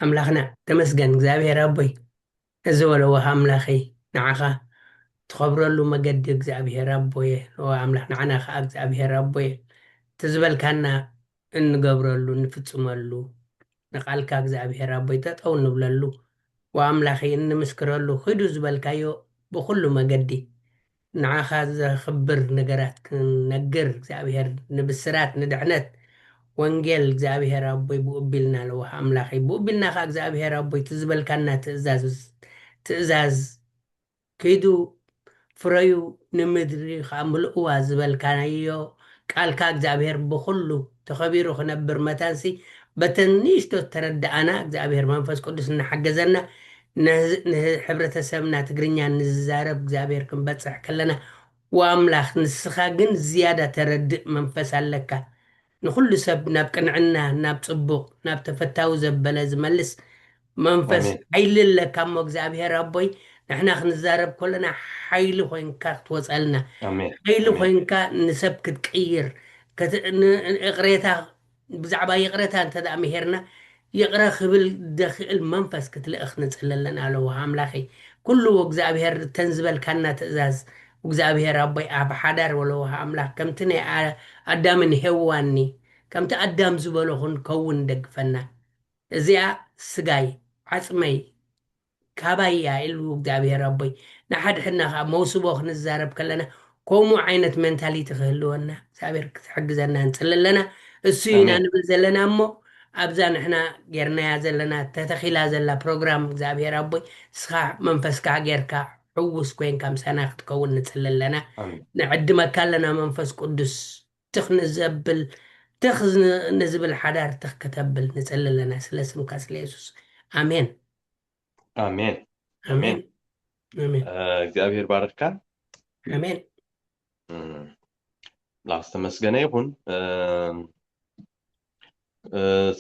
أملاخنا تمسجن እግዚአብሔር أبوي أزول وها أملاخي نعخا تخبر له مجد እግዚአብሔር أبوي وأملاخ نعنا خا እግዚአብሔር أبوي تزبل كنا إن قبر له نفتسم له نقالك እግዚአብሔር أبوي تتأون نبلله وأملاخي إن مسكر له خدو زبل كايو بكل مجدي نعخا خبر نجرات نجر እግዚአብሔር نبسرات ندعنت ወንጌል እግዚአብሔር አቦይ ብኡቢልና ለዋ አምላኺ ብኡቢልና ካ እግዚአብሔር አቦይ ትዝበልካና ትእዛዝ ከይዱ ፍረዩ ንምድሪ ካ ምልእዋ ዝበልካናዮ ቃልካ እግዚአብሔር ብኩሉ ተኸቢሩ ክነብር መታንሲ በተንሽቶ ተረዳእና እግዚአብሔር መንፈስ ቅዱስ እናሓገዘና ንሕብረተሰብና ትግርኛ ንዝዛረብ እግዚአብሔር ክንበፅሕ ከለና ወአምላኽ ንስኻ ግን ዝያዳ ተረድእ መንፈስ ኣለካ نخل سب ناب قنعنا ناب صبوق ناب تفتاو زبله زملس منفس آمين حيل لك كم እግዚአብሔር አቦይ نحنا خنزارب كلنا حيل خوينكا توصلنا آمين حيل آمين خوينكا نسب كتقير اقريتها بزعبا يقريتها انت دا مهرنا يقرا خبل داخل منفس كتلأخ نصللنا على وهاملاخي كله እግዚአብሔር تنزبل كنا تأزاز እግዚአብሔር አቦይ ኣብ ሓዳር ወለዎ ኣምላኽ ከምቲ ናይ ኣዳምን ሄዋኒ ከምቲ ኣዳም ዝበለኹን ከውን ደግፈና እዚኣ ስጋይ ዓፅመይ ካባያ ኢሉ እግዚአብሔር ኣቦይ ንሓድሕና ከዓ መውስቦ ክንዛረብ ከለና ከምኡ ዓይነት ሜንታሊቲ ክህልወና እግዚአብሔር ክትሕግዘና ንፅልለና እሱ ኢና آمين ንብል ዘለና እሞ ኣብዛ ንሕና ጌርናያ ዘለና ተተኺላ ዘላ ፕሮግራም እግዚአብሔር ኣቦይ ስኻ መንፈስካ ጌርካ حوس كوين كم سنة تكون نتسللنا آمين نعدمك لنا منفس قدس تخنزبل تخز نزبل حدار تخكتبل نتسللنا سلسل كاس ليسوس آمين آمين آمين آمين آمين እግዚአብሔር ባርካ آمين ላስተመስገነ ይሁን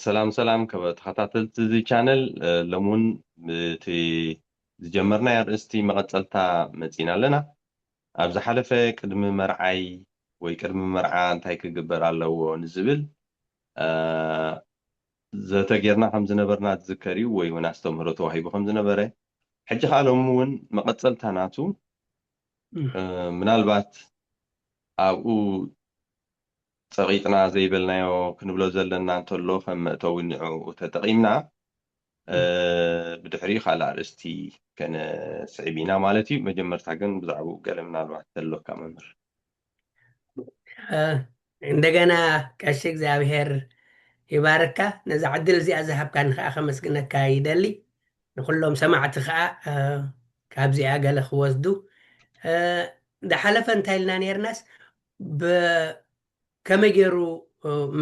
ሰላም ሰላም ከተከታተልቲ እዚ ቻነል ለሙን እቲ ዝጀመርና ኣርእስቲ መቐፀልታ መፂና ኣለና ኣብ ዝሓለፈ ቅድሚ መርዓይ ወይ ቅድሚ መርዓ እንታይ ክግበር ኣለዎ ንዝብል ዘተጌርና ከም ዝነበርና ትዝከር እዩ ወይ እውን ኣስተምህሮ ተዋሂቡ ከም ዝነበረ ሕጂ ከዓ ሎሚ እውን መቐፀልታ ናቱ ምናልባት ኣብኡ ፀቂጥና ዘይበልናዮ ክንብሎ ዘለና እንተሎ ከም መእተዊ ንዕኡ ተጠቂምና بدحري خاله أرستي كان سعيبينا مالتي مجمر تاجن بزعبو قال الواحد تلو كممر እንደገና ቀሽ እግዚአብሔር ይባርካ ነዛ ዕድል እዚኣ ዝሃብካ ንኸዓ ከመስግነካ ይደሊ ንኩሎም ሰማዕቲ ከዓ ካብዚኣ ገለ ክወስዱ ዳሓለፈ እንታይ ኢልና ነርናስ ብከመይ ገይሩ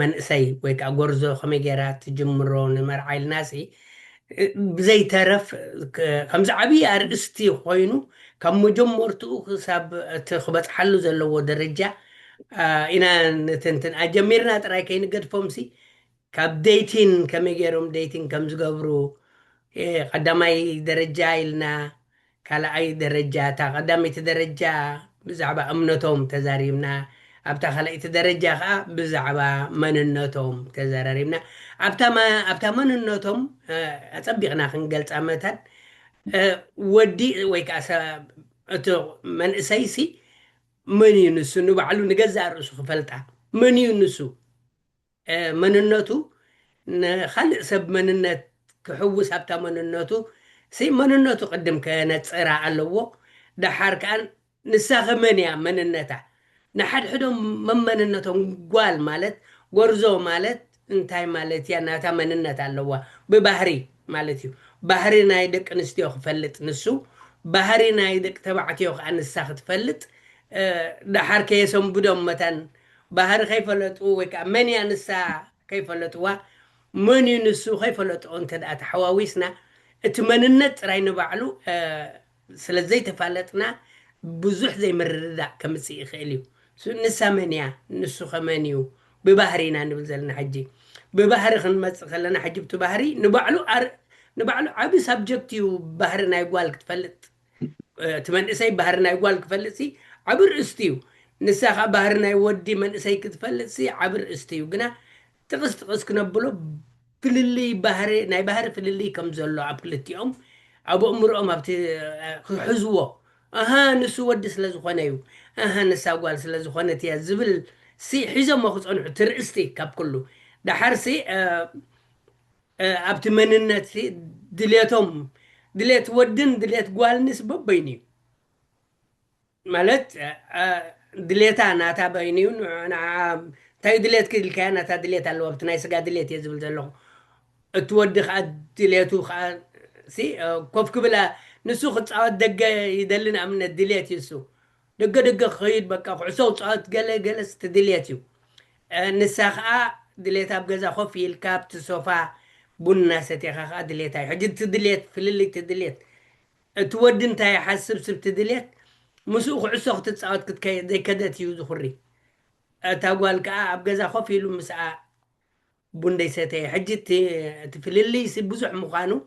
መንእሰይ ወይ ከዓ ጎርዞ ከመይ ገይራ ትጅምሮ ንመርዓ ኢልናሲ ብዘይተረፍ ከምዚ ዓብዪ ኣርእስቲ ኮይኑ ካብ መጀመርትኡ ክሳብ እቲ ክበፅሓሉ ዘለዎ ደረጃ ኢና ንትንትን ኣጀሚርና ጥራይ ከይንገድፎምሲ ካብ ዴይቲን ከመይ ገይሮም ዴይቲን ከም ዝገብሩ ቀዳማይ ደረጃ ኢልና ካልኣይ ደረጃ እታ ቀዳመይቲ ደረጃ ብዛዕባ እምነቶም ተዛሪብና ኣብታ ካልኣይቲ ደረጃ ከዓ ብዛዕባ መንነቶም ተዘራሪብና ኣብታ መንነቶም ኣፀቢቕና ክንገልፃ መታን ወዲ ወይ ከዓ እቲ መንእሰይሲ መን እዩ ንሱ ንባዕሉ ንገዛእ ርእሱ ክፈልጣ መን እዩ ንሱ መንነቱ ንካልእ ሰብ መንነት ክሕውስ ኣብታ መንነቱ መንነቱ ቅድም ከነፅራ ኣለዎ ድሓር ከዓ ንሳኸ መን እያ መንነታ ንሓድሕዶም መመንነቶም ጓል ማለት ጎርዞ ማለት እንታይ ማለት እያ ናታ መንነት ኣለዋ ብባህሪ ማለት እዩ ባህሪ ናይ ደቂ ኣንስትዮ ክፈልጥ ንሱ ባህሪ ናይ ደቂ ተባዕትዮ ከዓ ንሳ ክትፈልጥ ድሓር ከየሰንብዶም መታን ባህሪ ከይፈለጡ ወይ ከዓ መን እያ ንሳ ከይፈለጥዋ መን እዩ ንሱ ከይፈለጥኦ እንተደኣ ተሓዋዊስና እቲ መንነት ጥራይ ንባዕሉ ስለዘይተፋለጥና ብዙሕ ዘይምርዳእ ከምፅእ ይኽእል እዩ ንሳ መን እያ ንሱ ከመን እዩ ብባህሪና ንብል ዘለና ሕጂ ብባህሪ ክንመፅእ ከለና ሕጂ ብቲ ባህሪ ንባዕሉ ዓብ ሳብጀክት እዩ ባህሪ ናይ ጓል ክትፈልጥ እቲ መንእሰይ ባህሪ ናይ ጓል ክፈልጥ ሲ ዓብ ርእስቲ እዩ ንሳ ከዓ ባህሪ ናይ ወዲ መንእሰይ ክትፈልጥ ሲ ዓብ ርእስቲ እዩ ግና ጥቕስ ጥቕስ ክነብሎ فللي بحر ناي بحر فللي كم زلوا عبكلتيهم أبو أمرهم أبتي حزوه نسو ودس لزخانيو نسا قال سلزخانتي يا زبل سي حزم ما خص أنو ترقستي كاب كله ده حرسي أبتي مننتي دليتهم دليت ودن دليت قال نسبة بيني مالت دليتا ناتا بيني أنا تاي دليت كل كان تا دليت الوقت ناي سقا دليت يزبل دلهم تودخ دليتو سي كوف كبلا نسو خصات دقة يدلنا من الدليت يسو دقة خيد بقى عصو صات قلس تدليتيو نساخا دليتا بجزا خوفي الكاب تسوفا بنا ستيخا دليتا حجت تدليت في اللي تدليت تود انت يحسب سب تدليت مسوق عصو تتصاوت كتكي زي كدت يوزو خري تاقوال كا بجزا خوفي لو مسعى بندي ستي حجت تفللي سبزح مخانو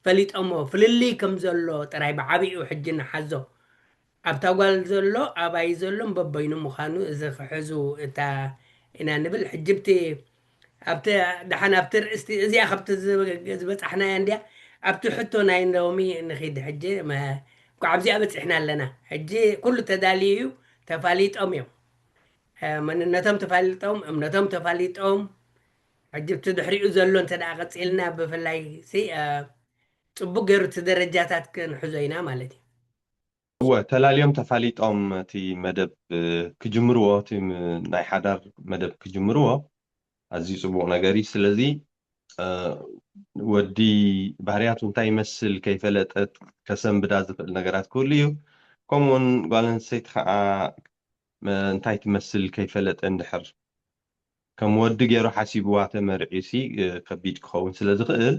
فليت أمه فللي كم زلو تراي بعبي وحجنا حزو أبتاقوال زلو أباي زلو مببينو مخانو إذا حزو إتا إنا نبل حجبتي دحنا أبتر إزي أخبت زبت إحنا ينديا أبتو حتو ناين دومي نخيد حجي ما كعبزي أبت إحنا لنا حجي كل تداليو تفاليت أميو من نتم تفاليت نتم تفاليت عجبت دحريو زلو انت داقت إلنا بفلاي سي ጽቡቅ ገይሩ እቲ ደረጃታት ክንሕዞ ኢና ማለት እዩ هو تلاليوم تفاليطهم تي مدب كجمرو تي ناي حدار مدب كجمرو أزي صبوغ نغري سلزي ودي ባህርያቱ እንታይ ይመስል ከይፈለጠት ከሰንብዳ ዝኽእል ነገራት ኩሉ እዩ ከምኡውን ጓል ኣንስተይቲ ከዓ እንታይ ትመስል ከይፈለጠ እንድሕር ከም ወዲ ገይሩ ሓሲብዋ ተመርዒሲ ከቢድ ክኸውን ስለ ዝኽእል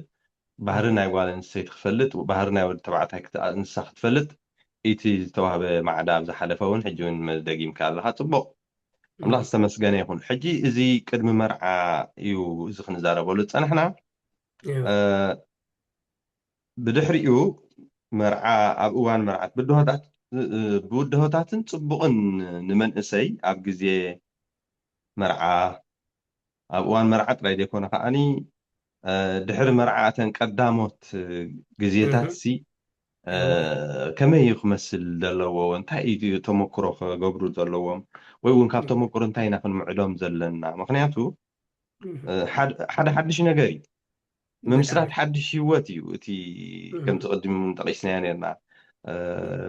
ባህሪ ናይ ጓል ኣንስተይቲ ክፈልጥ ባህሪ ናይ ወዲ ተባዕታይ እንስሳ ክትፈልጥ እቲ ዝተዋህበ ማዕዳ ኣብ ዝሓለፈ እውን ሕጂ እውን ደጊምካ ኣለካ ፅቡቕ ኣምላኽ ዝተመስገነ ይኹን ሕጂ እዚ ቅድሚ መርዓ እዩ እዚ ክንዛረበሉ ፀናሕና بدحريو مرعى أب أوان مرعى بودهوتاتن صبغن نمن إسي أب جزي مرعى أب أوان مرعى تريد يكون خاني دحر مرعى قداموت جزيتات سي كما يخمسل دلو وانتهي تمكرو قبرو دلوهم ويقول كاب تمكرو انتهي نحن معلوم زلنا مخنياتو حد نجاري ممسرات حدش هوتي وتي كم تقدم من طقيس نيرنا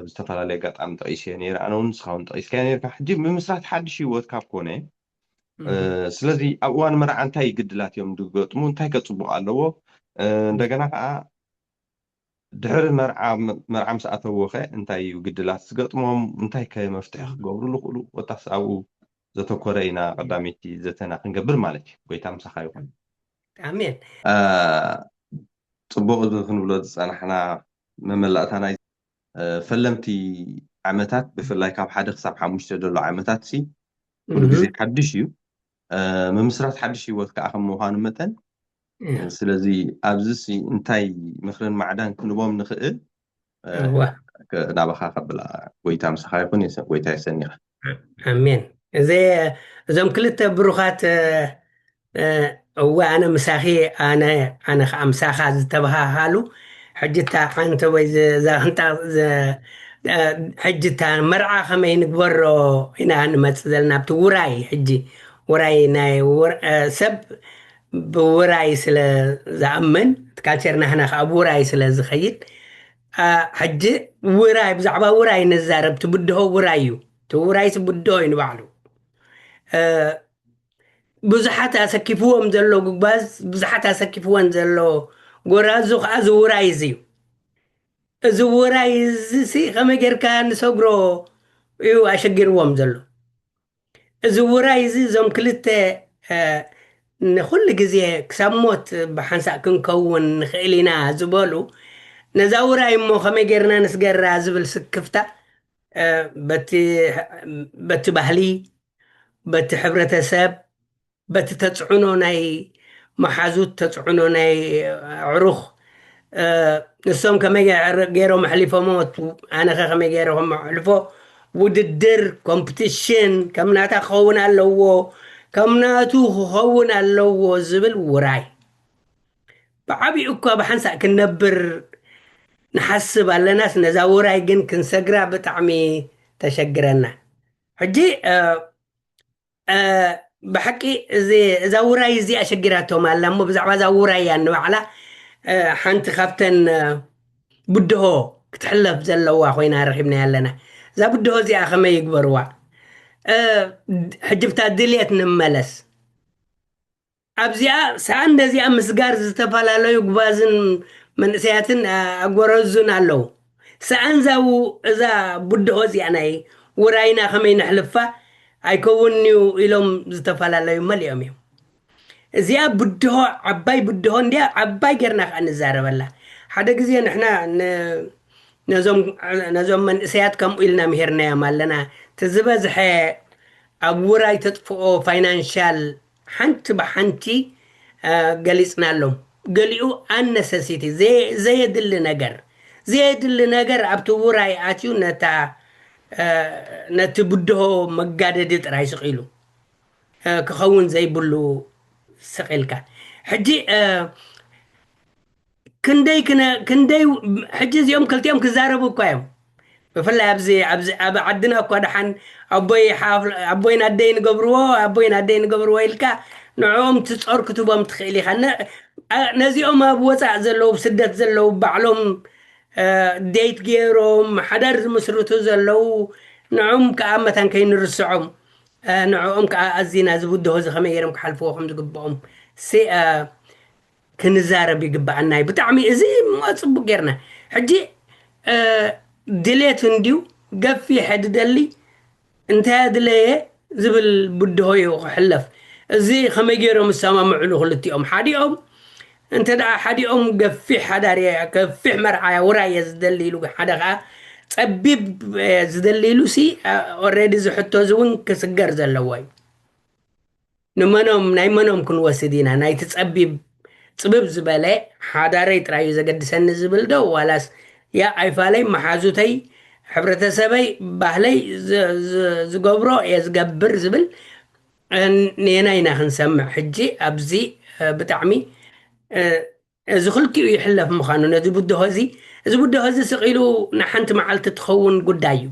بستفعل عليه قطعة من طقيس نير أنا ونسخة من طقيس نير كحجي ممسرات حدش هوت كابكونه سلذي أوان مرة عن تاي قدلات يوم دوقت مو تاي كتصبوا على دجنا دحر مرعى مساعته وخه انتاي قدلات سقط مو انتاي كمفتاح قبرو لقلو وتسعو زتكورينا قداميتي زتنا نقبر مالك قيتام سخايو آمين ፅቡቅ ክንብሎ ዝፀናሕና መመላእታና ፈለምቲ ዓመታት ብፍላይ ካብ 1 ክሳብ 5 ዘሎ ዓመታት ሲ ኩሉ ግዜ ሓድሽ እዩ ምምስራት ሓድሽ ሂወት ከዓ ከም ምዃኑ መጠን ስለዚ ኣብዚ ሲ እንታይ ምክርን ማዕዳን ክንቦም ንኽእል ናባኻ ከብላ ጎይታ ምስኻ ይኹን ጎይታ ይሰኒኻ ኣሜን እዞም ክልተ ብሩኻት وأنا مساخي أنا مساخة زتبها هالو حجتها أنت وإذا أنت حجتها مرعى خمين قبرو هنا أنا مثلنا بتوراي حجي وراي ناي سب بوراي سل زأمن تكاترنا هنا أبو راي سل زخيل حجي وراي بزعبا وراي نزارب تبده ورايو توراي تبده ينبعلو ብዙሓት ኣሰኪፍዎም ዘሎ ጉባዝ ብዙሓት ኣሰኪፍዎን ዘሎ ጎራዙ ከዓ እዚ ውራይ እዚ እዩ እዚ ውራይ እዚ ከመይ ጌርካ ንሰግሮ እዩ ኣሸጊርዎም ዘሎ እዚ ውራይ እዚ እዞም ክልተ ንኩሉ ግዜ ክሳብ ሞት ብሓንሳእ ክንከውን ንኽእል ኢና ዝበሉ ነዛ ውራይ እሞ ከመይ ጌርና ንስገራ ዝብል ስክፍታ በቲ ባህሊ በቲ ሕብረተሰብ بت تتصعنو ناي محازوت تتصعنو ناي عروخ نسوم كما جيرو محلفو موت أنا كما جيرو محلفو وددر كومبتيشن كم ناتا خون اللو كم ناتو خون اللو زبل وراي بعبي أكو بحنسا كنبر نحسب على ناس نزاورا يجن كنسجرا بتعمي تشجرنا حجي بحكي زاوراي زي أشجراتهم على مو بزعوا زاوراي يعني على حنت خفتن بدهو كتحلف زلوا خوينا رحبنا لنا زا بدهو زي أخما يكبروا حجبتا دليت نملس أبزيا سان زي مسجار زتفالا لو يقبازن من سياتن أقورزون علو سان زاو إذا بدهو زي أنا وراينا خمين حلفة أيكونيو إلهم زتفالا لو مليوم يوم زي بدهو عباي بدهو نديا عباي قرنا عن الزارة والله حدا زي نحنا نزوم من سيات كم إلنا مهرنا يا مالنا تزبز حي أبوراي تطفئو فاينانشال حنت بحنتي قليسنا لهم قليو unnecessity زي يدل نجر زي يدل نجر أبتو وراي آتيو نتا نتبده مقادة راي سقيلو كخون زي بلو سقيلك حجي كندي حجز يوم كلت يوم كزاربو كايم بفلا أبزي أب عدنا كودا حن أبوي حافل أبوي نادين قبروه أبوي نادين قبروه إلكا نعوم تصور كتبهم تخيلي خنا نزيهم أبوة زلوا بسدة زلوا بعلهم ديت جيروم حدر مسرته زلوا نعوم كأمة كين الرسعهم نعوم كأزينا زبده زخميرهم كحلفوهم زقبهم سي كنزارب يقبعنا بتعمي زي ما تصبق غيرنا حجي دليت هنديو قفي حد دلي انت هاد ليه زبل بدهوي وحلف زي خميجيرهم السما معلو خلتي ام حادي ام انت دا حادي ام قفي حداري قفي مرعايا ورايا زدليلو حدغا صبيب زدليلو سي اوريدي زحتو زون كسجر زلواي نمنهم نايمنهم كن وسدينا ناي تصبيب صبب زباله حداري ترايو زقدسن زبل دو ولاس يا ايفالي محازوتي حبرتسبي ባህለይ ዝገብሮ እየ ዝገብር ዝብል ንና ኢና ክንሰምዕ ሕጂ ኣብዚ ብጣዕሚ እዚ ክልቲኡ ይሕለፍ ምዃኑ ነዚ ብድሆ እዚ ስቂሉ ንሓንቲ መዓልቲ ትኸውን ጉዳይ እዩ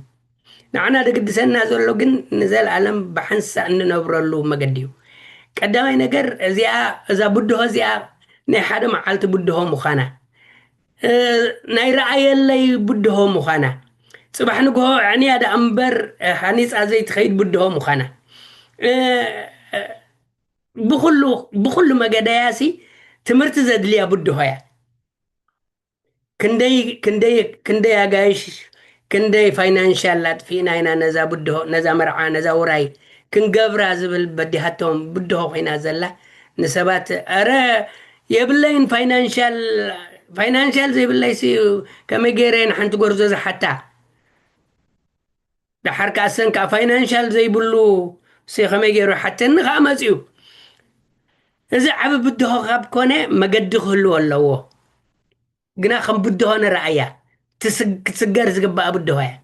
ንዓና ደገድሰና ዘሎ ግን ንዘለኣለም ብሓንሳእ እንነብረሉ መገዲ እዩ ቀዳማይ ነገር እዛ ብድሆ እዚኣ ናይ ሓደ መዓልቲ ብድሆ ምዃና ናይ ረኣየለይ ብድሆ ምዃና صباح نقول يعني هذا أمبر هنيس عزيت خيد بده مخنا بخلو ما قداسي تمرت زاد لي بده هيا كندي أجايش كندي فاينانشال لات فينا هنا نزا بده نزا مرعى نزا وراي كن قبر زبل بدي هاتهم بده هنا زلا نسبات أرى يبلين فاينانشال زي بالله كم يجرين حنت جرزة حتى دحرك أسن كفاينانشال زي بلو سيخمي يروح حتى نغا مزيو إذا عبد بده غاب كونه ما قد خلو ولا هو قنا خم بده أنا رأيه تسجر زقبا بده هاي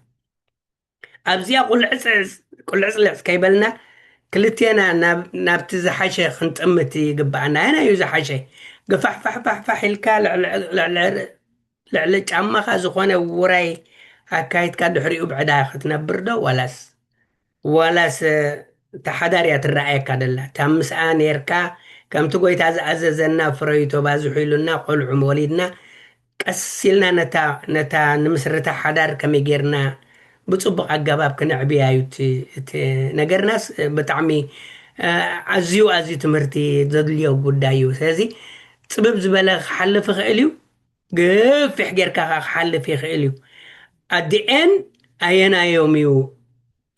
أبزيا كل عسل كيبلنا كلتي أنا نبتز حشة خنت أمتي قبعنا أنا يوز حشة قفح فح فح فح الكال لعلج عما خازخونه وراي هكايت كاد حريق بعدا ختنبر دو ولاس تحداريات الرأي كادلا تامس آن يركا كم تقوي تعززنا فريتو بازو حيلنا قول عموليدنا كسلنا نتا نمسرتا حدار كم يجيرنا بتصبق عقباب كنعبي ايوت نجرناس بتعمي عزيو تمرتي زدليو قدايو سازي تسبب زبالة حل في خيليو قف حجركا حل في خيليو at the end أينا يوميو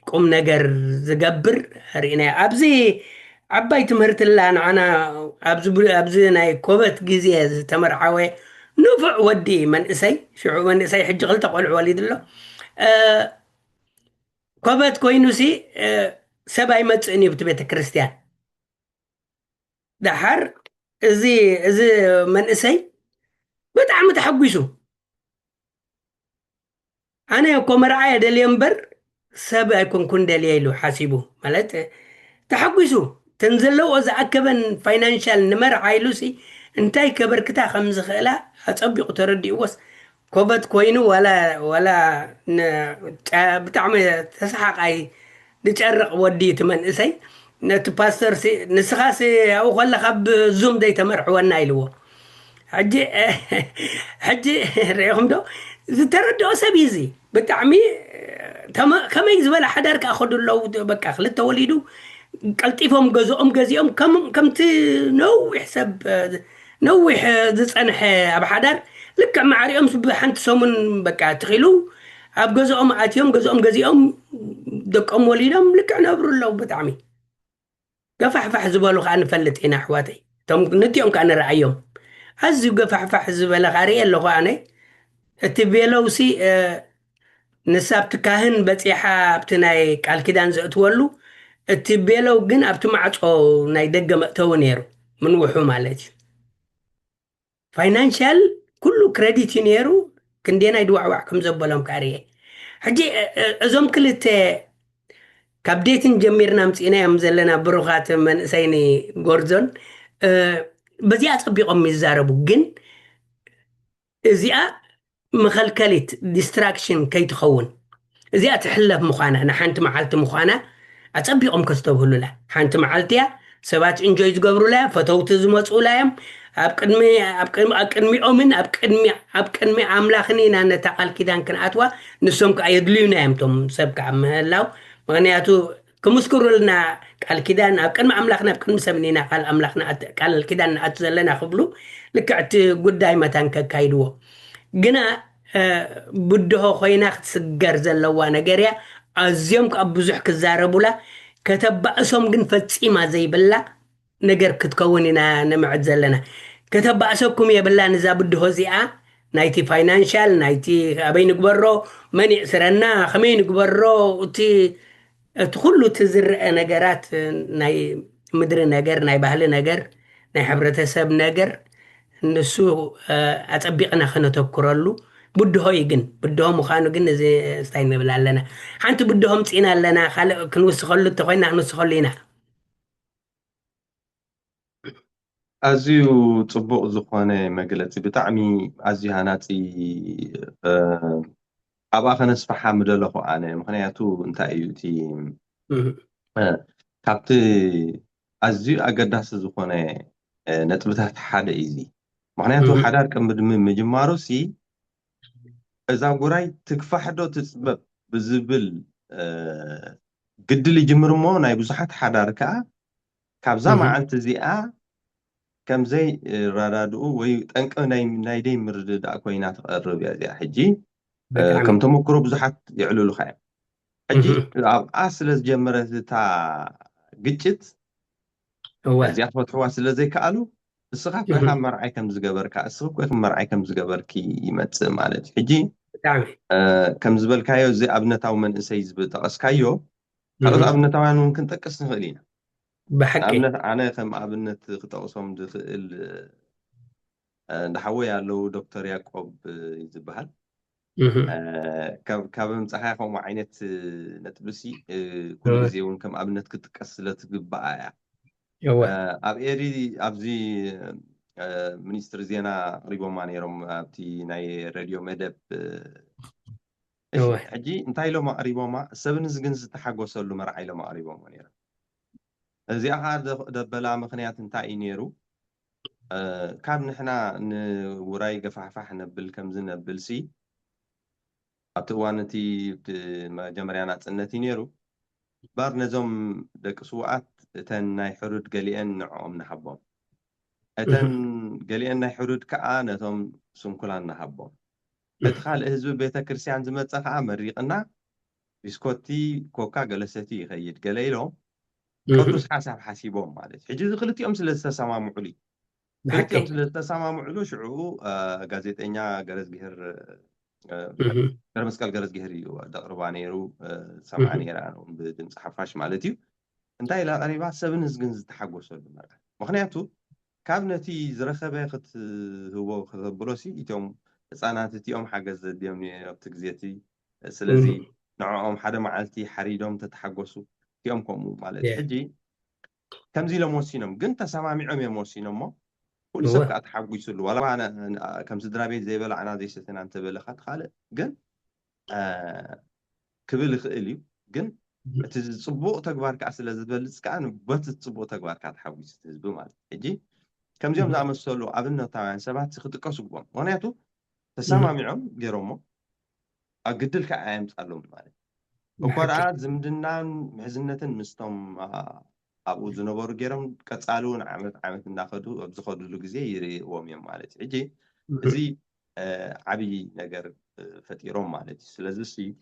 قم نجر زجبر هرينا عباي تمرت الله أنا أبزي ناي كوبت جزيز تمر عوي نفع ودي من إسي شو من إسي حج غلط أقول والد الله كوبت كوينوسي سبعي متسني بتبيت كريستيان دحر زي من إسي بتعم تحبسه أنا يكون مرعايا دليمبر سبع يكون كن دليلو حاسبه مالت تحقسو تنزل له إذا أكبن فاينانشال نمر عايلوسي انتي كبركتا خمز خلا اصبق تردي وس كوبت كوينو ولا بتعمل تسحق اي نتشرق ودي تمن اسي نت باستر سي نسخاسي او خلا خب زوم دي تمرح وانا يلو حجي حجي ريهم دو تردو سبيزي بتعمي تما كما يزبل حدارك اخذ لو بقى خلت وليدو قلطيفهم جزኦም ገዚኦም ከምቲ ነዊሕ ሰብ ነዊሕ ዝፀንሐ ኣብ ሓዳር ልክዕ ማዕሪኦም ብሓንቲ ሰሙን በቃ ትኺሉ ኣብ ገዝኦም ኣትዮም ገዝኦም ገዚኦም ደቆም ወሊዶም ልክዕ ነብሩ ኣለዉ ብጣዕሚ ገፋሕፋሕ ዝበሉ ከዓ ንፈልጥ ኢና ኣሕዋተይ እቶም ነቲኦም ከዓ ንረኣዮም ኣዝዩ ገፋሕፋሕ ዝበለ ከዓ ርኢ ኣለኹ ኣነ እቲ ቤለውሲ ንሳብቲ ካህን በፂሓ ኣብቲ ናይ ቃል ኪዳን ዘእትወሉ እቲ ቤለው ግን ኣብቲ ማዕፆ ናይ ደገ መእተዊ ነይሩ ምንውሑ ማለት እዩ ፋይናንሻል ኩሉ ክሬዲት እዩ ነይሩ ክንደናይ ድዋዕዋዕ ከም ዘበሎም ከዓ ርየ ሕጂ እዞም ክልተ ካብ ዴትን ጀሚርና ምፅኢናዮም ዘለና ብሩኻት መንእሰይኒ ጎርዞን በዚኣ ፀቢቆም ይዛረቡ ግን እዚኣ መኸልከሊት ዲስትራክሽን ከይትኸውን እዚኣ ትሕለፍ ምዃና ንሓንቲ መዓልቲ ምዃና ኣፀቢቆም ከስተብህሉላ ሓንቲ መዓልቲ እያ ሰባት እንጆይ ዝገብሩላ ፈተውቲ ዝመፁላ እዮም ኣብ ቅድሚኦምን ኣብ ቅድሚ ኣምላኽን ኢና ነታ ቃል ኪዳን ክንኣትዋ ንሶም ከዓ የድልዩና እዮም ቶም ሰብ ከዓ ምህላው ምክንያቱ ክምስክሩልና ቃል ኪዳን ኣብ ቅድሚ ኣምላኽና ኣብ ቅድሚ ሰብን ኢና ቃል ኪዳን ንኣቱ ዘለና ክብሉ ልክዕቲ ጉዳይ መታን ከካይድዎ ግና ብድሆ ኮይና ክትስገር ዘለዋ ነገር እያ ኣዝዮም ካብ ብዙሕ ክዛረቡላ ከተባእሶም ግን ፈፂማ ዘይብላ ነገር ክትከውን ኢና ነምዕድ ዘለና ከተባእሰኩም የብላ ንዛ ብድሆ እዚኣ ናይቲ ፋይናንሻል ናይቲ ኣበይ ንግበሮ መን ይእስረና ከመይ ንግበሮ እቲ ኩሉ ትዝርአ ነገራት ናይ ምድሪ ነገር ናይ ባህሊ ነገር ናይ ሕብረተሰብ ነገር ንሱ ኣፀቢቕና ክነተኩረሉ ብድሆ እዩ ግን ብድሆ ምዃኑ ግን እዚ ስታይ ንብል ኣለና ሓንቲ ብድሆ ምፂና ኣለና ካልእ ክንውስኸሉ እንተኮይና ክንውስኸሉ ኢና ኣዝዩ ፅቡቅ ዝኾነ መግለፂ ብጣዕሚ ኣዝዩ ሃናፂ ኣብኣ ከነስፋሓ ምደለኹ ኣነ ምክንያቱ እንታይ እዩ እቲ ካብቲ ኣዝዩ ኣገዳሲ ዝኾነ ነጥብታት ሓደ እዩ እዚ ምክንያቱ ሓዳር ቅድሚ ምጅማሩሲ እዛ ጉራይ ትክፋሕ ዶ ትፅበብ ብዝብል ግድል ይጅምር እሞ ናይ ብዙሓት ሓዳር ከዓ ካብዛ መዓልቲ እዚኣ ከምዘይ ረዳድኡ ወይ ጠንቂ ናይ ደይ ምርድዳእ ኮይና ትቐርብ እያ እዚኣ ሕጂ ከም ተመክሮ ብዙሓት ይዕልሉካ እዮም ሕጂ ኣብኣ ስለ ዝጀመረት እታ ግጭት እዚኣ ክፈትሕዋ ስለ ዘይከኣሉ እስኻ ኮይኻ መርዓይ ከም ዝገበርካ እስኺ ኮይክ መርዓይ ከም ዝገበርኪ ይመፅእ ማለት እዩ ሕጂ ከም ዝበልካዮ እዚ ኣብነታዊ መንእሰይ ዝጠቐስካዮ ካልኦት ኣብነታውያን እውን ክንጠቅስ ንኽእል ኢና ብሓቂ ኣነ ከም ኣብነት ክጠቕሶም ዝኽእል እንዳሓወይ ኣለዉ ዶክተር ያዕቆብ ዝበሃል ካብ ምፅሓይ ከምኡ ዓይነት ነጥብሲ ኩሉ ግዜ እውን ከም ኣብነት ክጥቀስ ስለትግባኣ እያ ኣብ ኤሪ ኣብዚ ሚኒስትሪ ዜና ቅሪቦማ ነይሮም ኣብቲ ናይ ሬድዮ መደብ ሕጂ እንታይ ኢሎም ኣቅሪቦማ ሰብ ንዚ ግን ዝተሓጎሰሉ መርዓ ኢሎም ኣቅሪቦሞ ነይሮም እዚኣ ከዓ ደበላ ምክንያት እንታይ እዩ ነይሩ ካብ ንሕና ንውራይ ገፋሕፋሕ ነብል ከምዚ ነብልሲ ኣብቲ እዋን እቲ መጀመርያ ናፅነት እዩ ነይሩ ባር ነዞም ደቂ ስውኣት እተን ናይ ሕሩድ ገሊአን ንዕኦም ንሃቦም እተን ገሊአን ናይ ሕሩድ ከዓ ነቶም ስንኩላን ንሃቦም እቲ ካልእ ህዝቢ ቤተክርስትያን ዝመፀ ከዓ መሪቕና ቢስኮቲ ኮካ ገለሰቲ ይኸይድ ገለ ኢሎም ቅዱስ ሓሳብ ሓሲቦም ማለት ሕጂ እዚ ክልቲኦም ስለ ዝተሰማምዑሉ ክልቲኦም ስለ ዝተሰማምዑሉ ሽዑ ጋዜጠኛ ገረዝግሄር መስቀል ገረዝግሄር እዩ ደቕርባ ነይሩ ሰምዓ ነይራ ብድምፂ ሓፋሽ ማለት እዩ እንታይ ኢላ ቀሪባ ሰብን ህዝብን ዝተሓጎሰሉ መርዓ ምክንያቱ ካብ ነቲ ዝረኸበ ክትህቦ ክተብሎሲ እቶም ህፃናት እቲኦም ሓገዝ ዘድዮም ኣብቲ ግዜ እቲ ስለዚ ንዕኦም ሓደ መዓልቲ ሓሪዶም ተተሓጎሱ እቲኦም ከምኡ ማለት ሕጂ ከምዚ ኢሎም ወሲኖም ግን ተሰማሚዖም እዮም ወሲኖም ሞ كل سب هو كأ تحويسلو ولا أنا كم سدرا بيت زي بلا أنا زي ستنا أنت بلا خد خالق جن كبل خالي جن تصبغ تكبر كأس لذة بلس كأنه بس تصبغ تكبر كتحويس تزبو مال يجي كم يوم زعم السولو قبلنا طبعا سبعة سخط قصو بوم ونياتو تسامع معهم جيرومو أقدل كأيام تعلم مالي بحكي وقرأت زمدنا محزنة مستم أبو زنبور جيرم كتسألون عمت ناخدو بزخدو لجزء يري ومية مالتي إجي زي عبي نجار فتيرون مالتي سلازسي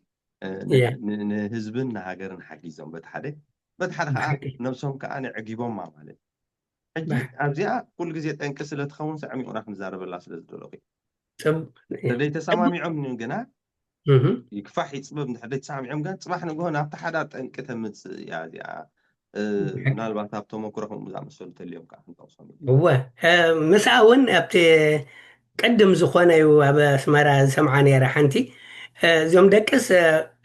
يا نهزبنا هاجرن حكيزهم بتحدة بحكي نفسهم كأنا عجيبهم ما مالتي إجي بحكي أبزيا كل جزء تنكس لتخون سعمي وراح نزارب الله سلازدولوكي سب لدي تسامع عم جنا مهم. يكفح يصبب من حديت سامع عم قال صباح نقول أنا تحدات انكتمت يا بحكي ምናልባት ሃብቶም ኩረኹም ዝኣመሰሉ ተልዮም ከዓ ክንጠቕሶም ኢሉ هو مسا እውን ኣብቲ ቅድም ዝኾነ እዩ ኣብ ኣስመራ ዝሰምዓ ነይረ ሓንቲ እዚኦም ደቅስ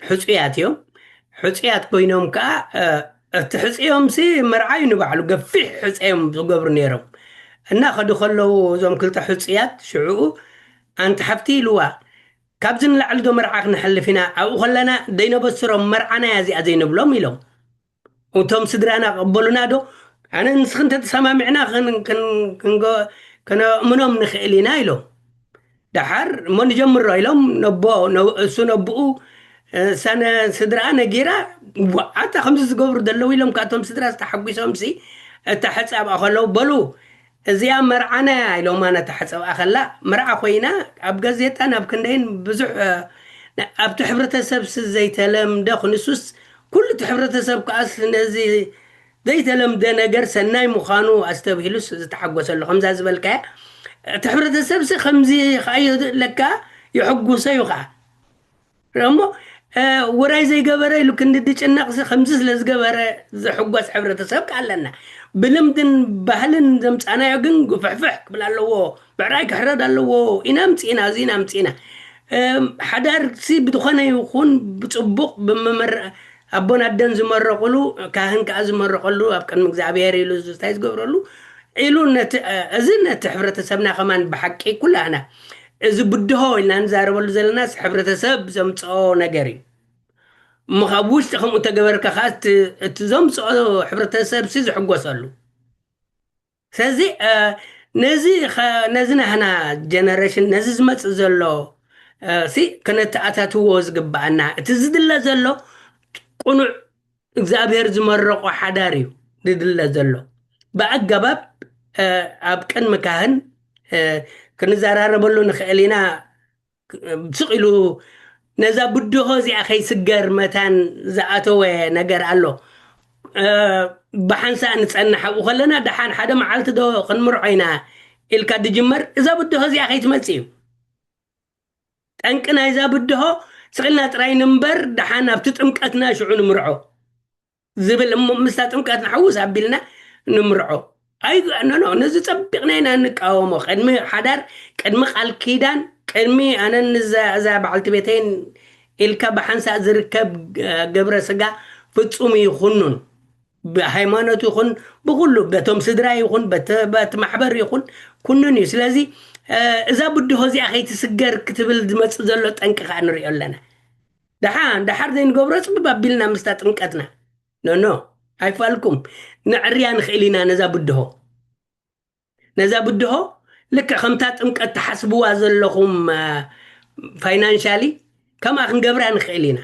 ሕፁያት እዮም ሕፁያት ኮይኖም ከዓ እቲ ሕፅዮም ሲ መርዓዩ ንባዕሉ ገፊሕ ሕፀዮም ዝገብሩ ነይሮም እናኸዱ ከለዉ እዞም ክልተ ሕፁያት ሽዑኡ ኣንቲ ሓፍቲ ኢልዋ ካብዚ ንላዕሊ ዶ መርዓ ክንሕልፍ ኢና ኣብኡ ከለና ደይነበስሮም መርዓና እዚኣ ዘይንብሎም ኢሎም እቶም ስድራና ቀበሉና ዶ ኣነ ንስኽን ተተሰማሚዕና ከነእምኖም ንኽእል ኢና ኢሎም ድሓር እሞ ንጀምሮ ኢሎም እሱ ነብኡ ሳነ ስድራ ነጊራ ኣታ ከምዚ ዝገብሩ ዘለዉ ኢሎም ካቶም ስድራ ዝተሓጒሶም ሲ እታ ሓፃብኣ ከለዉ በሉ እዚኣ መርዓና ኢሎም ነታ ሓፀብኣ ከላ መርዓ ኮይና ኣብ ጋዜጣ ናብ ክንደይን ብዙሕ ኣብቲ ሕብረተሰብ ዘይተለምደ ክንሱስ ኩሉ እቲ ሕብረተሰብ ከኣስ ነዚ ዘይተለምደ ነገር ሰናይ ምዃኑ ኣስተብሂሉስ ዝተሓጎሰሉ ከምዛ ዝበልካያ እቲ ሕብረተሰብ ሲ ከምዚ ከኣዮ ለካ ይሕጉሶ እዩ ከዓ እሞ ውራይ ዘይገበረ ኢሉ ክንድጭነቕሲ ከምዚ ስለ ዝገበረ ዝሕጓስ ሕብረተሰብ ከኣለና ብልምድን ባህልን ዘምፃናዮ ግን ግፍሕፍሕ ክብል ኣለዎ ብዕራይ ክሕረድ ኣለዎ ኢና ምፅኢና እዚ ኢና ምፅኢና ሓዳር ሲ ብዝኾነ ይኹን ብፅቡቕ ብመመርዕ ኣቦን ኣደን ዝመረቑሉ ካህን ከዓ ዝመረቐሉ ኣብ ቅድሚ እግዚኣብሔር ኢሉ እንታይ ዝገብረሉ ኢሉ እዚ ነቲ ሕብረተሰብና ከማን ብሓቂ ኩላና እዚ ብድሆ ኢልና ንዛረበሉ ዘለናስ ሕብረተሰብ ዘምፅኦ ነገር እዩ እሞ ካብ ውሽጢ ከምኡ ተገበርካ ከዓ እቲ ዘምፅኦ ሕብረተሰብ ሲ ዝሕጎሰሉ ስለዚ ነዚ ናህና ጀነሬሽን ነዚ ዝመፅእ ዘሎ ሲ ክነተኣታትዎ ዝግባአና እቲ ዝድለ ዘሎ ቁኑዕ እግዚኣብሔር ዝመረቆ ሓዳር እዩ ዝድለ ዘሎ ብኣገባብ ኣብ ቅድሚ ካህን ክንዘራረበሉ ንኽእል ኢና ብስቕ ኢሉ ነዛ ብድሆ እዚኣ ከይስገር መታን ዝኣተወ ነገር ኣሎ ብሓንሳእ ንፀንሕ ኣብኡ ከለና ድሓን ሓደ መዓልቲ ዶ ክንምርዖ ኢና ኢልካ ድጅመር እዛ ብድሆ እዚኣ ከይትመፅ እዩ ጠንቂ ናይዛ ብድሆ ስቕልና ጥራይ ንምበር ድሓን ኣብቲ ጥምቀትና ሽዑ ንምርዖ ዝብል እሞ ምስታ ጥምቀት ንሓውስ ኣቢልና ንምርዖ ኣይ ነዚ ፀቢቕና ኢና ንቃወሞ ቅድሚ ሓዳር ቅድሚ ቃል ኪዳን ቅድሚ ኣነ እዛ በዓልቲ ቤተይን ኢልካ ብሓንሳእ ዝርከብ ገብረ ስጋ ፍፁም ይኹኑን ብሃይማኖት ይኹን ብኩሉ በቶም ስድራ ይኹን በቲ ማሕበር ይኹን ኩኑን እዩ ስለዚ እዛ ብድሆ እዚኣ ከይትስገር ክትብል ዝመፅእ ዘሎ ጠንቂ ከዓ ንሪኦ ኣለና ድሓር ዘይንገብሮ ፅብብ ኣቢልና ምስታ ጥምቀትና ኖ ኣይፋልኩም ንዕርያ ንኽእል ኢና ነዛ ብድሆ ልክዕ ከምታ ጥምቀት ተሓስብዋ ዘለኹም ፋይናንሻሊ ከምኣ ክንገብራ ንኽእል ኢና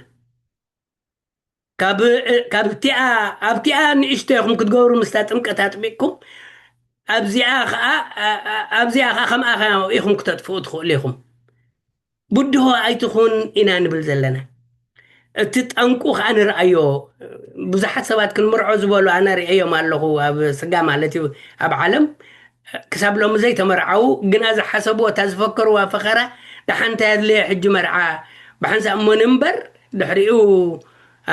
ኣብቲኣ ንእሽቶ ኢኹም ክትገብሩ ምስታ ጥምቀት ኣጥቢቕኩም ኣብዚኣ ከዓ ከምኣ ኢኹም ክተጥፍኡ ትኽእሉ ኢኹም ብድሆ ኣይትኹን ኢና ንብል ዘለና እቲ ጠንቁ ከዓ ንርአዮ ብዙሓት ሰባት ክንምርዖ ዝበሉ ኣነ ርአዮም ኣለኹ ኣብ ስጋ ማለት እዩ ኣብ ዓለም ክሳብ ሎሚ ዘይተመርዓው ግና ዝሓሰብዎ እታ ዝፈከርዋ ፈኸራ ድሓንታ የድልየ ሕጂ መርዓ ብሓንሳእ እሞ ንምበር ድሕሪኡ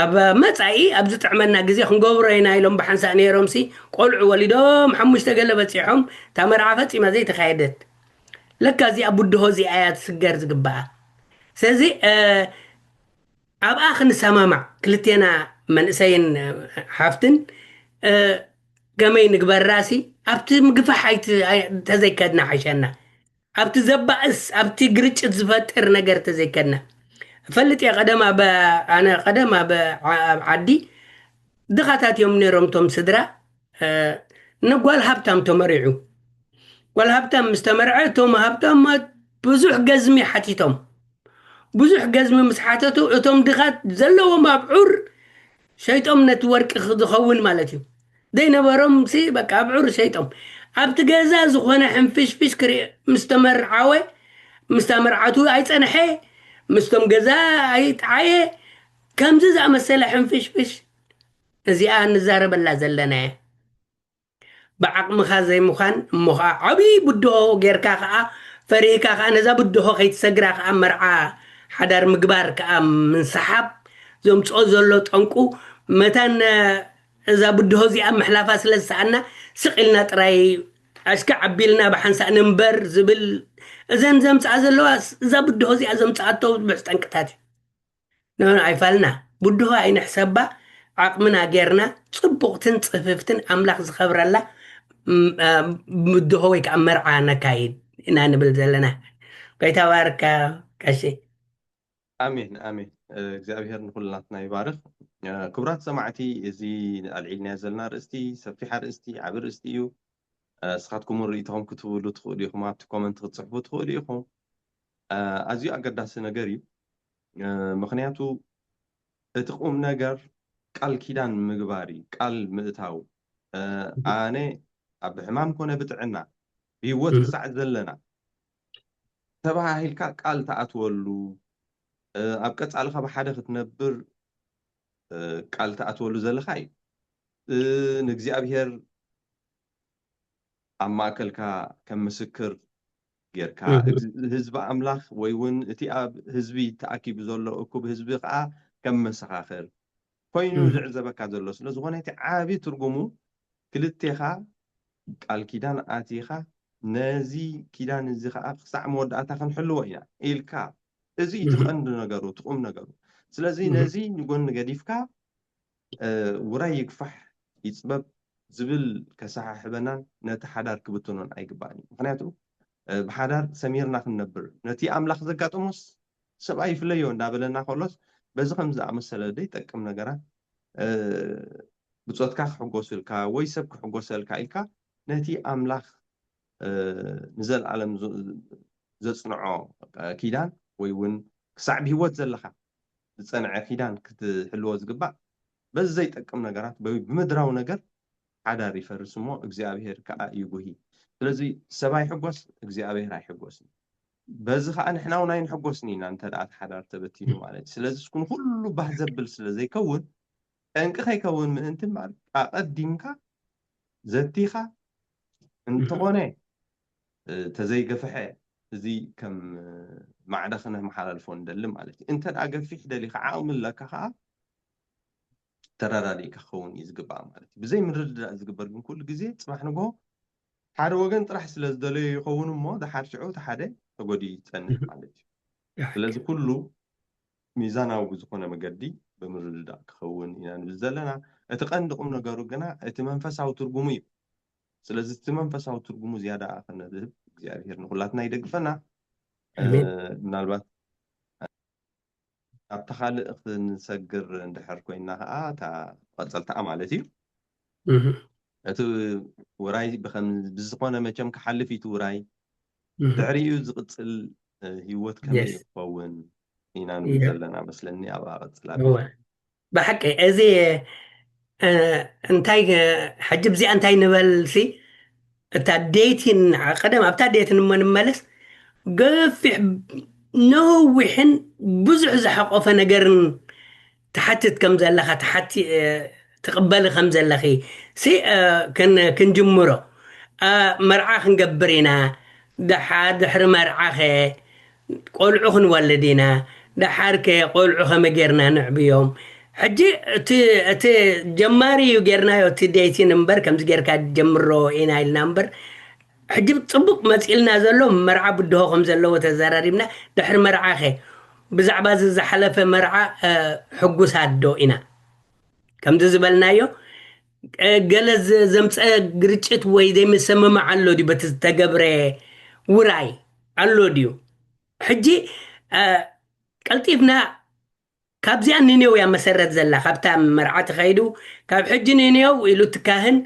ኣብ መፃኢ ኣብ ዝጥዕመና ግዜ ክንገብሮ ኢና ኢሎም ብሓንሳእ ነይሮም ሲ ቆልዑ ወሊዶም ሓሙሽተ ገለ በፂሖም እታ መርዓ ፈፂማ ዘይተካየደት ለካ እዚኣ ብድሆ እዚኣ እያ ትስገር ዝግባኣ ስለዚ ኣብኣ ክንሰማማዕ ክልቴና መንእሰይን ሓፍትን كمين نقبل راسي أبت مقفى حيت تزيكدنا عشاننا أبت زبائس أبت قريتش تزفتر نقر تزيكدنا فلت يا قدم أنا قدم عدي دخاتات يوم نيرومتم سدرا نقول هبتم تمرعو والهبتم مستمرعتهم هبتم ما بزح قزمي حتيتم بزح قزمي مسحاتته اتم دخات زلوا ما بعور شيطم نتورك خون مالتي دينا برمسي بقى بعور شيطم ابت جازا زخونه حنفش فش كري مستمر عاوي مستمر عتو اي صنحي مستم جزا اي تعاي كم زز مسألة حنفش فش ازي نزارب الله زلنا بعقمخا زي مخان مخا عبي بدو غيركا خا فريكا خا نزا بدو خيت سغرا خا مرعا حدار مقبار كا من سحاب زوم تصوزلو طنقو متان اذا بدو زي محلافا سلسعنا سقلنا طراي اشكا عبيلنا بحنسا نمبر زبل اذن زم تعزلو اذا بدو زي ازم تعتو بحطنقتات نحن عيفالنا بدو عين حسابا عقمنا غيرنا صبغتن صففتن املاح زخبر الله مدهو ወይ ከዓ መርዓ ነካይድ ኢና ንብል ዘለና ጎይታ ባርካ ቀሺ ኣሜን ኣሜን እግዚኣብሔር ንኩልናትና ይባርክ ክቡራት ሰማዕቲ እዚ ኣልዒልና ዘለና ርእስቲ ሰፊሕ ርእስቲ ዓብ ርእስቲ እዩ ስኻትኩም ርእይቶኩም ክትብሉ ትኽእሉ ኢኹም ኣብቲ ኮመንት ክትፅሕፉ ትኽእሉ ኢኹም ኣዝዩ ኣገዳሲ ነገር እዩ ምክንያቱ እቲ ቁም ነገር ቃል ኪዳን ምግባር እዩ ቃል ምእታው ኣነ ኣብ ሕማም ኮነ ብጥዕና ብሂወት ክሳዕ ዘለና ተባሂልካ ቃል ተኣትወሉ ኣብ ቀጻልኻ ብሓደ ክትነብር ቃል ተኣትወሉ ዘለኻ እዩ ንእግዚኣብሔር ኣብ ማእከልካ ከም ምስክር ጌርካ ህዝቢ ኣምላኽ ወይ እውን እቲ ኣብ ህዝቢ ተኣኪቡ ዘሎ እኩብ ህዝቢ ከዓ ከም መሰኻኽር ኮይኑ ዝዕዘበካ ዘሎ ስለ ዝኾነ እቲ ዓብዪ ትርጉሙ ክልቴኻ ቃል ኪዳን ኣቲኻ ነዚ ኪዳን እዚ ከዓ ክሳዕ መወዳእታ ክንሕልዎ ኢና ኢልካ እዚ እቲ ቀንዲ ነገሩ ትቁም ነገሩ ስለዚ ነዚ ንጎኒ ገዲፍካ ውራይ ይግፋሕ ይፅበብ ዝብል ከሰሓሕበናን ነቲ ሓዳር ክብትኖን ኣይግባእን ምክንያቱ ብሓዳር ሰሚርና ክንነብር ነቲ ኣምላኽ ዘጋጥሞስ ሰብኣይ ይፍለዮ እንዳበለና ከሎስ በዚ ከም ዝኣመሰለ ደይጠቅም ነገራት ብፆትካ ክሕጎስልካ ወይ ሰብ ክሕጎሰልካ ኢልካ ነቲ ኣምላኽ ንዘለዓለም ዘፅንዖ ኪዳን ወይ እውን ክሳዕ ብሂወት ዘለካ ዝፀንዐ ኪዳን ክትሕልዎ ዝግባእ በዚ ዘይጠቅም ነገራት ብምድራዊ ነገር ሓዳር ይፈርስ እሞ እግዚኣብሔር ከዓ ይጉሂ ስለዚ ሰብ ኣይሕጎስ እግዚኣብሔር ኣይሕጎስን በዚ ከዓ ንሕና እውን ኣይንሕጎስኒ ኢና እንተደኣ ሓዳር ተበቲኑ ማለት እዩ ስለዚ እስኩን ኩሉ ባህ ዘብል ስለ ዘይከውን ጠንቂ ከይከውን ምእንቲ ማለት ኣቐዲምካ ዘቲኻ እንተኾነ ተዘይገፍሐ እዚ ከም ማዕደ ክነመሓላልፎ ንደሊ ማለት እዩ እንተደኣ ገፊሕ ደሊኻ ዓቕምለካ ከዓ ተራዳዲእካ ክኸውን እዩ ዝግባእ ማለት እዩ ብዘይ ምርድዳእ ዝግበር ግን ኩሉ ግዜ ፅባሕ ንጎ ሓደ ወገን ጥራሕ ስለ ዝደለዩ ይኸውን እሞ ድሓር ሽዑ እቲ ሓደ ተጎዲኡ ይፀንሕ ማለት እዩ ስለዚ ኩሉ ሚዛናዊ ብዝኾነ መገዲ ብምርድዳእ ክኸውን ኢና ንብል ዘለና እቲ ቀንዲ ቁም ነገሩ ግና እቲ መንፈሳዊ ትርጉሙ እዩ ስለዚ እቲ መንፈሳዊ ትርጉሙ ዝያዳ ክነዝህብ እግዚኣብሔር ንኩላትና ይደግፈና ምናልባት ኣብታ ካልእ ክንሰግር እንድሕር ኮይና ከዓ እታ ቀፀልታኣ ማለት እዩ እቲ ውራይ ብዝኾነ መቸም ክሓልፍ እቲ ውራይ ድሕሪኡ ዝቕፅል ሂወት ከመይ ይኸውን ኢና ንብል ዘለና መስለኒ ኣብኣ ቀፅላ ብሓቂ እዚ እንታይ ሕጂ ብዚኣ እንታይ ንበልሲ እታ ደይቲን ቀደም ኣብታ ደይትን እሞ ንመለስ ገፊሕ ነዊሕን ብዙሕ ዝሓቆፈ ነገርን ተሓትት ከም ዘለኻ ትቕበሊ ከም ዘለኺ ክንጅምሮ መርዓ ክንገብር ኢና ድሕሪ መርዓኸ ቆልዑ ክንወልድ ኢና ድሓርከ ቆልዑ ከመይ ጌርና ንዕብዮም ሕጂ እቲ ጀማሪ እዩ ጌርናዮ እቲ ደይቲን እምበር ከምዚ ጌርካ ጀምሮ ኢና ኢልና እምበር ሕጂ ፅቡቅ መፂልና ዘሎ መርዓ ብድሆ ከም ዘለዎ ተዘራሪብና ድሕሪ መርዓኸ ብዛዕባ እዚ ዝሓለፈ መርዓ ሕጉሳት ዶ ኢና ከምዚ ዝበልናዮ جلز زمت قرشت ويدي مسمى مع اللودي بتستقبره وراي اللوديو حجي قلتيفنا كابزي أنينيو يا مسرت زلا خبتا مرعات خيدو كاب حجي نينيو إلو تكاهن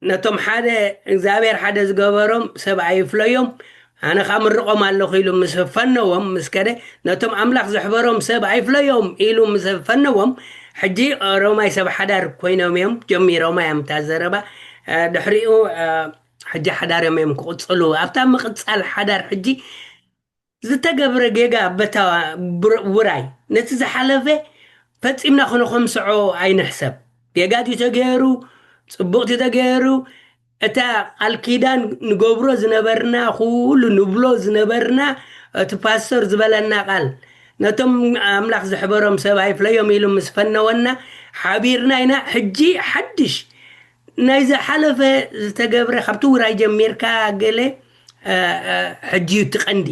نتوم حدا إغزابير حدا زقبرهم سبع يفليهم أنا خامر رقم الله خيلو مسفنوهم مسكده نتوم أملاخ زحبرهم سبع يفليهم إلو مسفنوهم حجي روماي سبع حدار كوينهم يوم جمي روماي متازربا دحريقو حجي حدار يوم كوتصلو أبتا مقتصال حدار حجي زتقبر جيجا بتا وراي نتزحلفه ፈፂምና ክንኸምስዖ ኣይንሕሰብ የጋዲ ተገይሩ ፅቡቕቲ ተገይሩ እታ ቃል ኪዳን ንገብሮ ዝነበርና ኩሉ ንብሎ ዝነበርና እቲ ፓስተር ዝበለና ቃል ነቶም ኣምላኽ ዝሕበሮም ሰብ ኣይፍለዮም ኢሉ ምስ ፈነወና ሓቢርና ኢና ሕጂ ሓድሽ ናይ ዝሓለፈ ዝተገብረ ካብቲ ውራይ ጀሚርካ ገለ ሕጂ ትቐንዲ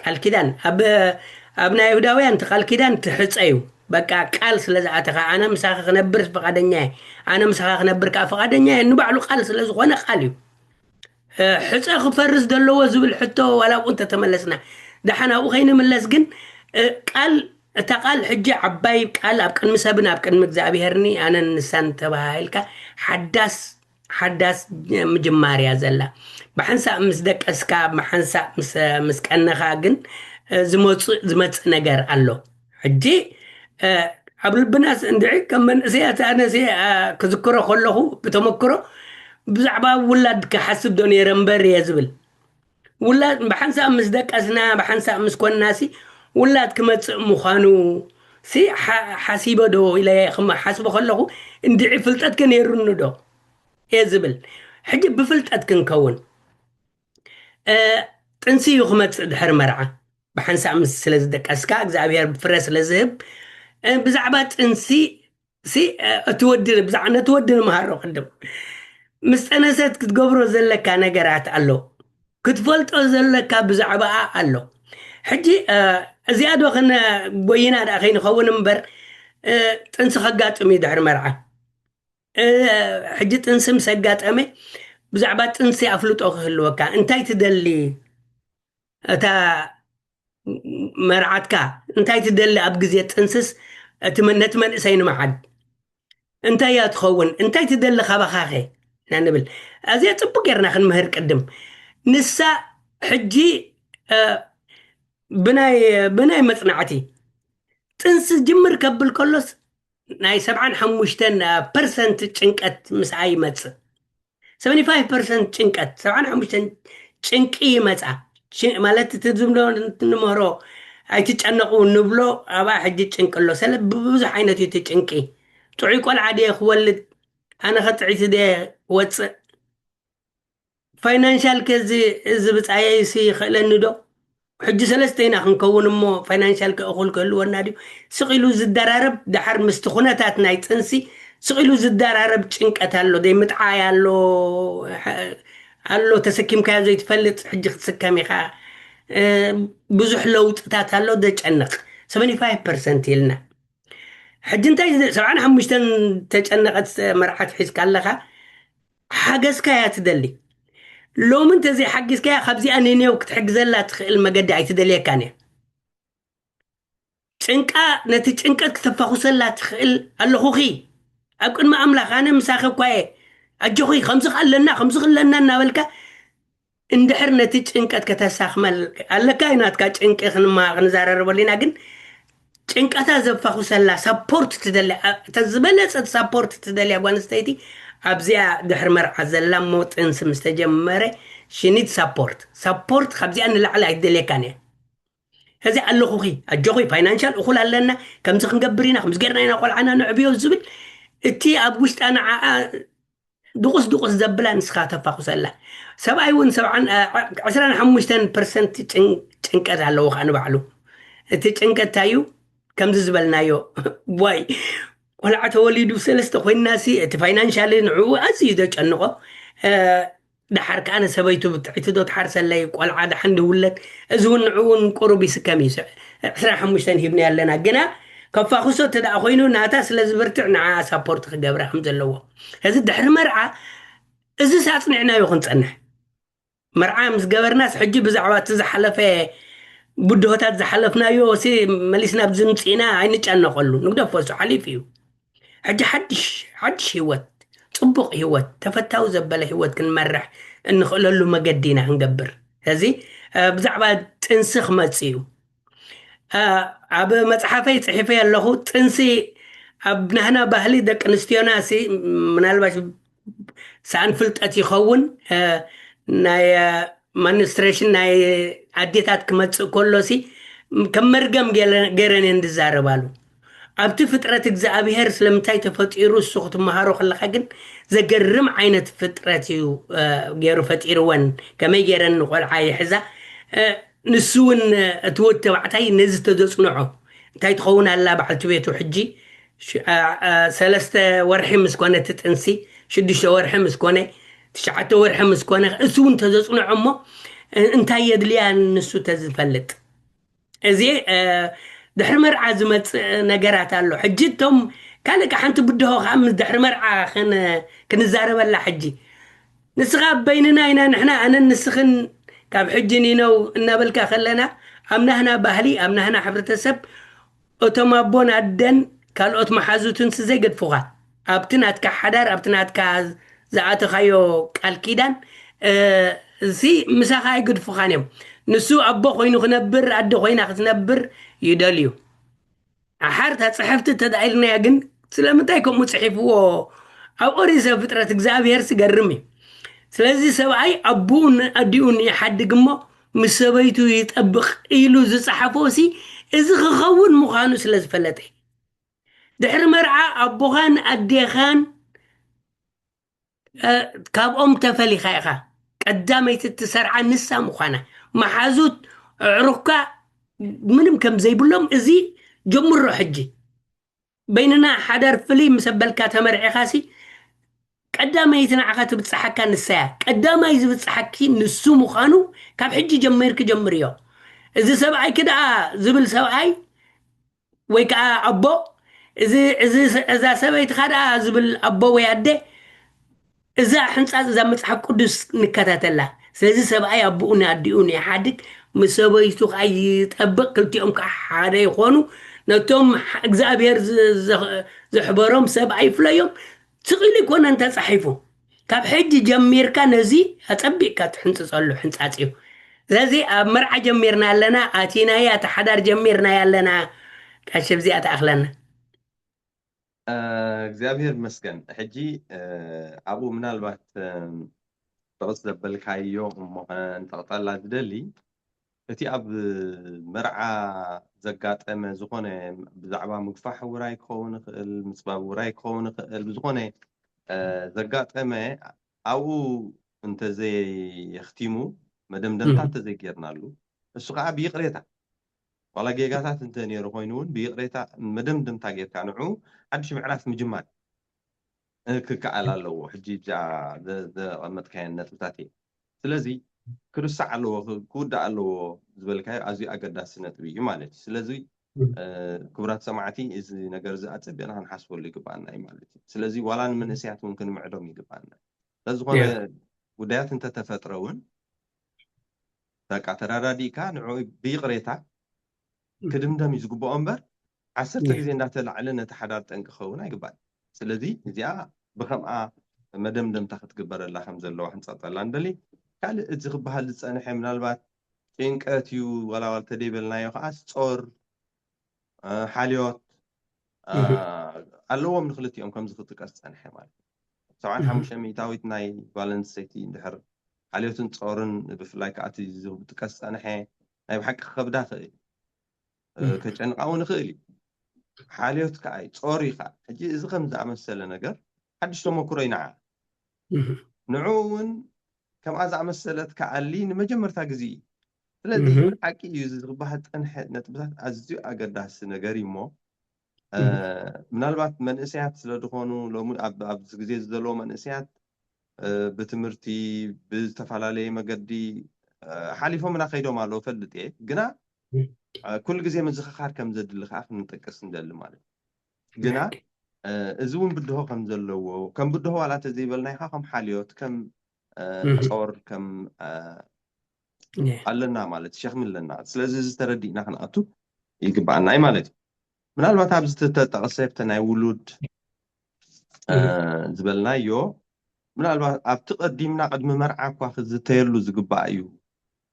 ቃል ኪዳን ኣብ ናይ ይሁዳውያን ቃል ኪዳን ትሕፀዩ بقى قال سلاز اتخا انا مساخ نبر فقادنيا انا مساخ نبر كا فقادنيا نبعلو قال سلاز خونا قاليو حصه خفرس دلو زبل حتو ولا انت تملسنا دحنا وخين ملس جن قال تقال حجه عباي قال ابقن مسبنا ابقن مغزابيرني انا نسان تبايلك حداس مجماريا زلا بحنسا مسدق اسكا بحنسا مسكنخا جن زمص ነገር አሎ ሕጂ قبل البناس اندعي كمن سيات انا سي كذكره خلخو بتمكره بزعبا ولاد كحسب دوني رمبر يزبل ولاد بحنسا مسدق اسنا بحنسا مسكون ناسي ولاد كمت مخانو سي حسيبه دو الى خما حسب خلخو اندعي فلطت كن يرنو دو يزبل حجي بفلطت كن كون تنسي يخمت دحر مرعه بحنسا مسلزدق اسكا اغزابير بفرس لزهب بزعبات انسي سي اتودر بزعنا تودر مهارو قدم مستنسات كتقبرو زلكا نقرات قالو كتفلتو زلكا بزعبا قالو حجي زيادة خنا بوينا اخين خون مبر تنسي خقات امي دحر مرعة حجي تنسي مسقات امي بزعبات تنسي افلوتو خلوكا انتاي تدلي اتا مرعتك انتاي تدلي ابقزيت تنسس اتمنى سين معد انت يا تخون انت تدل خبخاخي نانبل ازي طبقرنا خن مهر قدم نسا حجي بناي مصنعتي تنس جمر كبل كلس ناي 75% ጭንቀት مسعي مص 75% ጭንቀት 75% ጭንቂ መጻ ማለት ትዝምዶ እንትንመሮ ኣይትጨነቁ ንብሎ ኣባ ሕጂ ጭንቅሎ ሰለ ብዙሕ ዓይነት ይትጭንቂ ጥዑይ ቆልዓ ደ ክወልድ ኣነ ኸጥዒት ደ ወፅእ ፋይናንሻል ከዚ እዚ ብፃየሲ ክእለኒ ዶ ሕጂ ሰለስተ ኢና ክንከውን እሞ ፋይናንሻል ክእኹል ክህልወና ድዩ ስቂሉ ዝደራረብ ድሓር ምስቲ ኩነታት ናይ ፅንሲ ስቂሉ ዝደራረብ ጭንቀት ኣሎ ደይ ምጥዓይ ኣሎ ተሰኪምካዮ ዘይትፈልጥ ሕጂ ክትስከም ኢኻ ብዙሕ ለውጥታት ኣሎ ደጨነቕ 75% ይልና ሕጂ እንታይ 75 ተጨነቐት መርዓት ሒዝካ ኣለኻ ሓገዝካ እያ ትደሊ ሎሚ እንተዘይ ሓጊዝካ ካብዚኣ ነኔው ክትሕግዘላ ትኽእል መገዲ ኣይትደልየካን እያ ጭንቃ ነቲ ጭንቀት ክተፋኹሰላ ትኽእል ኣለኹኺ ኣብ ቅድሚ ኣምላኽ ኣነ ምሳኺ እኳ እየ ኣጆኺ ከምዚ ኣለና ከምዚ ክለና እናበልካ اندحر نتيج انكت كتساخمل على كائنات كاتشنك خنما خنزارربلينا جن انكتا زفخو سلا سبورت تدلي تزبلت سبورت تدلي ابوان ستيتي ابزيا دحر مرعى زلا موت انس مستجمره شنيد سبورت خبزي ان العلا يدلي كاني هذا قال له خوخي اجوخي فاينانشال اخول لنا كم زخ نقبرينا خمس قرنا نقول عنا نعبيو الزبل اتي ابوشت انا دقص زبلان سخا تفاخو سلا سبعي ون 15% ጭንቀት አለው خان بعلو እቲ ጭንቀት ታዩ ከም ዝዝበልናዮ ዋይ ቆልዓ ተወሊዱ ሰለስተ ኮይናሲ እቲ ፋይናንሻል ንዑ ኣዝዩ ዘጨንቆ ድሓር ከኣነ ሰበይቱ ብትዒቱ ዶ ትሓርሰለይ ቆልዓ ድሓን ድውለት እዚ እውን ንዑ ቁሩብ ይስከም እዩ 15 ሂብና ያለና ግና كفاخصو تدا خوينو ناتا سلازبرتع نعا سابورت خجبر حمد الله هذا دحر مرعى إذا ساعتنا يخون تصنح مرعى مس جبرناس حجي بزعوات زحلفه بدهوتات زحلفنا يوسي مليسنا بزنصينا عينك أنا خلو نقدر فوسو حليفيو حج حدش هوت طبق هوت تفتاو زبله هوت كنمرح نخلو له ما قدينا نقبر هذه بزعبة تنسخ ما تصيو عب مصحفي صحيفي الله تنسي ابنهنا بهلي دق نستيوناسي من الباش سانفلت يخون ناي مانستريشن ناي عديتات كمتص كلوسي كمرقم غيرن اندزاربالو ኣብቲ ፍጥረት እግዚኣብሔር ስለምንታይ ተፈጢሩ እሱ ክትመሃሮ ከለካ ግን ዘገርም ዓይነት ፍጥረት እዩ ገይሩ ፈጢርወን ከመይ ገይረን ቆልዓ ይሕዛ ንሱ እውን እቲ ወዲ ተባዕታይ ነዚ ተዘፅንዖ እንታይ ትኸውን ኣላ በዓልቲ ቤቱ ሕጂ 3 ወርሒ ምስ ኮነ ትጥንሲ 6 ወርሒ ምስ ኮነ 9 ወርሒ ምስ ኮነ እሱ እውን ተዘፅንዖ እሞ እንታይ የድልያ ንሱ ተዝፈልጥ እዚ دحر مرعى زمت نجارات الله حجتهم كان كحنت بده خامس دحر مرعى كنزارب الله حجي نسخاب بيننا هنا نحنا أنا نسخن كاب حجني نو النبلك خلنا أمنا هنا بهلي أمنا هنا حفرة السب أوتومابون عدن قال أوت محازو تنس زي قد فوقا أبتنات كحدار أبتنات كزعات خيو كالكيدان زي مساخاي قد فوقانيم نسو أبو خوينو خنبر عدو خوينا خنبر يدليو أحرت صحفت تدعيلنا يا جن سلامتايكم مصحفو أو أريسا فترة إكزابير سقرمي سلازي سبعي أبون أديون يحد قمو مسابيتو يتأبخ إيلو زي صحفوسي إذا خون مخانو سلاز فلتي دحر مرعى أبوغان أديخان كاب أم تفلي خايخا قدامي تتسرع نسا مخانا محازوت عركا منهم كم زي بلهم إزي جمر حجي بيننا حدر فلي مسبلكات مرعي خاسي قدامي يتنعقات بتصحكا نسايا قدامي يزي بتصحكي نسو مخانو كاب حجي جميرك جمريو إذا سبعي كده زبل سبعي ويكا أبو إذا سبعي تخدا زبل أبو ويادي إذا حنصاز إذا مصحف قدس نكتاتلا سلازي سبعي أبونا أديوني حدك مسابيتو خاي يتأبق كلتيهم كحدا يخونو نتوم እግዚአብሔር زحبرهم سبعي فلايوم تقيل يكون أنت صحيفو كاب حج جميركا نزي أتبقى تحنصصلو حنصاصيو ስለዚህ ኣብ መርዓ ጀሚርና ኣለና ኣቲና ያ ተሓዳር ጀሚርና ያለና ካሽብ ዚኣ ተኣኽለና እግዚአብሔር ይመስገን ሕጂ ኣብኡ ምናልባት ጥቕስ ዘበልካዮ እሞ እንተቕጠላ ዝደሊ እቲ ኣብ መርዓ ዘጋጠመ ዝኾነ ብዛዕባ ምግፋሕ ውራይ ክኸውን ይኽእል ምፅባብ ውራይ ክኸውን ይኽእል ብዝኾነ ዘጋጠመ ኣብኡ እንተዘየኽቲሙ መደምደምታት ተዘይጌርናሉ እሱ ከዓ ብይቕሬታ ዋላ ጌጋታት እንተ ነይሩ ኮይኑ እውን ብይቕሬታ መደምደምታ ጌርካ ንዑ ሓድሽ ምዕራፍ ምጅማር ክከኣል ኣለዎ ሕጂ ዘቐመጥካየን ነጥብታት እየ ስለዚ ክርሳዕ ኣለዎ ክውዳእ ኣለዎ ዝበልካዮ ኣዝዩ ኣገዳሲ ነጥቢ እዩ ማለት እዩ ስለዚ ክቡራት ሰማዕቲ እዚ ነገር እዚ ኣፀቢቕና ክንሓስበሉ ይግባአና እዩ ማለት እዩ ስለዚ ዋላ ንመንእስያት እውን ክንምዕዶም ይግባአና ስለዝኾነ ጉዳያት እንተተፈጥረ እውን በቃ ተራዳዲእካ ንዑ ብይቕሬታ ክድምደም እዩ ዝግብኦ እምበር 10 ግዜ እንዳተላዕለ ነቲ ሓዳር ጠንቂ ክኸውን ኣይግባእን ስለዚ እዚኣ ብከምኣ መደምደምታ ክትግበረላ ከም ዘለዋ ክንፀጠላ ንደሊ ካልእ እቲ ክበሃል ዝፀንሐ ምናልባት ጭንቀት እዩ ወላዋል ተደይበልናዮ ከዓ ጾር ሓልዮት ኣለዎም ንክልቲኦም ከምዚ ክትጥቀስ ፀንሐ ማለት እዩ 75 ሚእታዊት ናይ ጓል ኣንስተይቲ እንድሕር ሓልዮትን ጾርን ብፍላይ ከዓ እቲ ዝጥቀስ ፀንሐ ናይ ብሓቂ ከብዳ ክእል ከጨንቃ እውን ይኽእል እዩ ሓልዮት ከዓ ጾር ኢኻ ሕጂ እዚ ከም ዝኣመሰለ ነገር ሓድሽ ተመክሮ ይንዓ ንዑ እውን ከምኣ ዝኣመሰለት ከዓሊ ንመጀመርታ ግዜ እዩ ስለዚ ብሓቂ እዩ ዝግባእ ፀንሐ ነጥብታት ኣዝዩ ኣገዳሲ ነገር እዩ እሞ ምናልባት መንእስያት ስለ ዝኾኑ ሎሚ ኣብዚ ግዜ ዘለዎ መንእስያት ብትምህርቲ ብዝተፈላለየ መገዲ ሓሊፎም እና ከይዶም ኣለዉ ፈልጥ እየ ግና كل جزء من زخخار كم زد اللي خاف نتقص ندل مالك جنا زون بده كم زلوا كم بده على تزيبل نايخا كم حاليوت كم صور كم قالنا مالت شيخ من لنا سلازي زتردينا خنقاتو يقبع ناي مالت من الوقت عبز تتقصيبت ناي ولود زبلنا يو من الوقت عبتقدمنا قد ممرعا كواخذ زتيرلو زقبع يو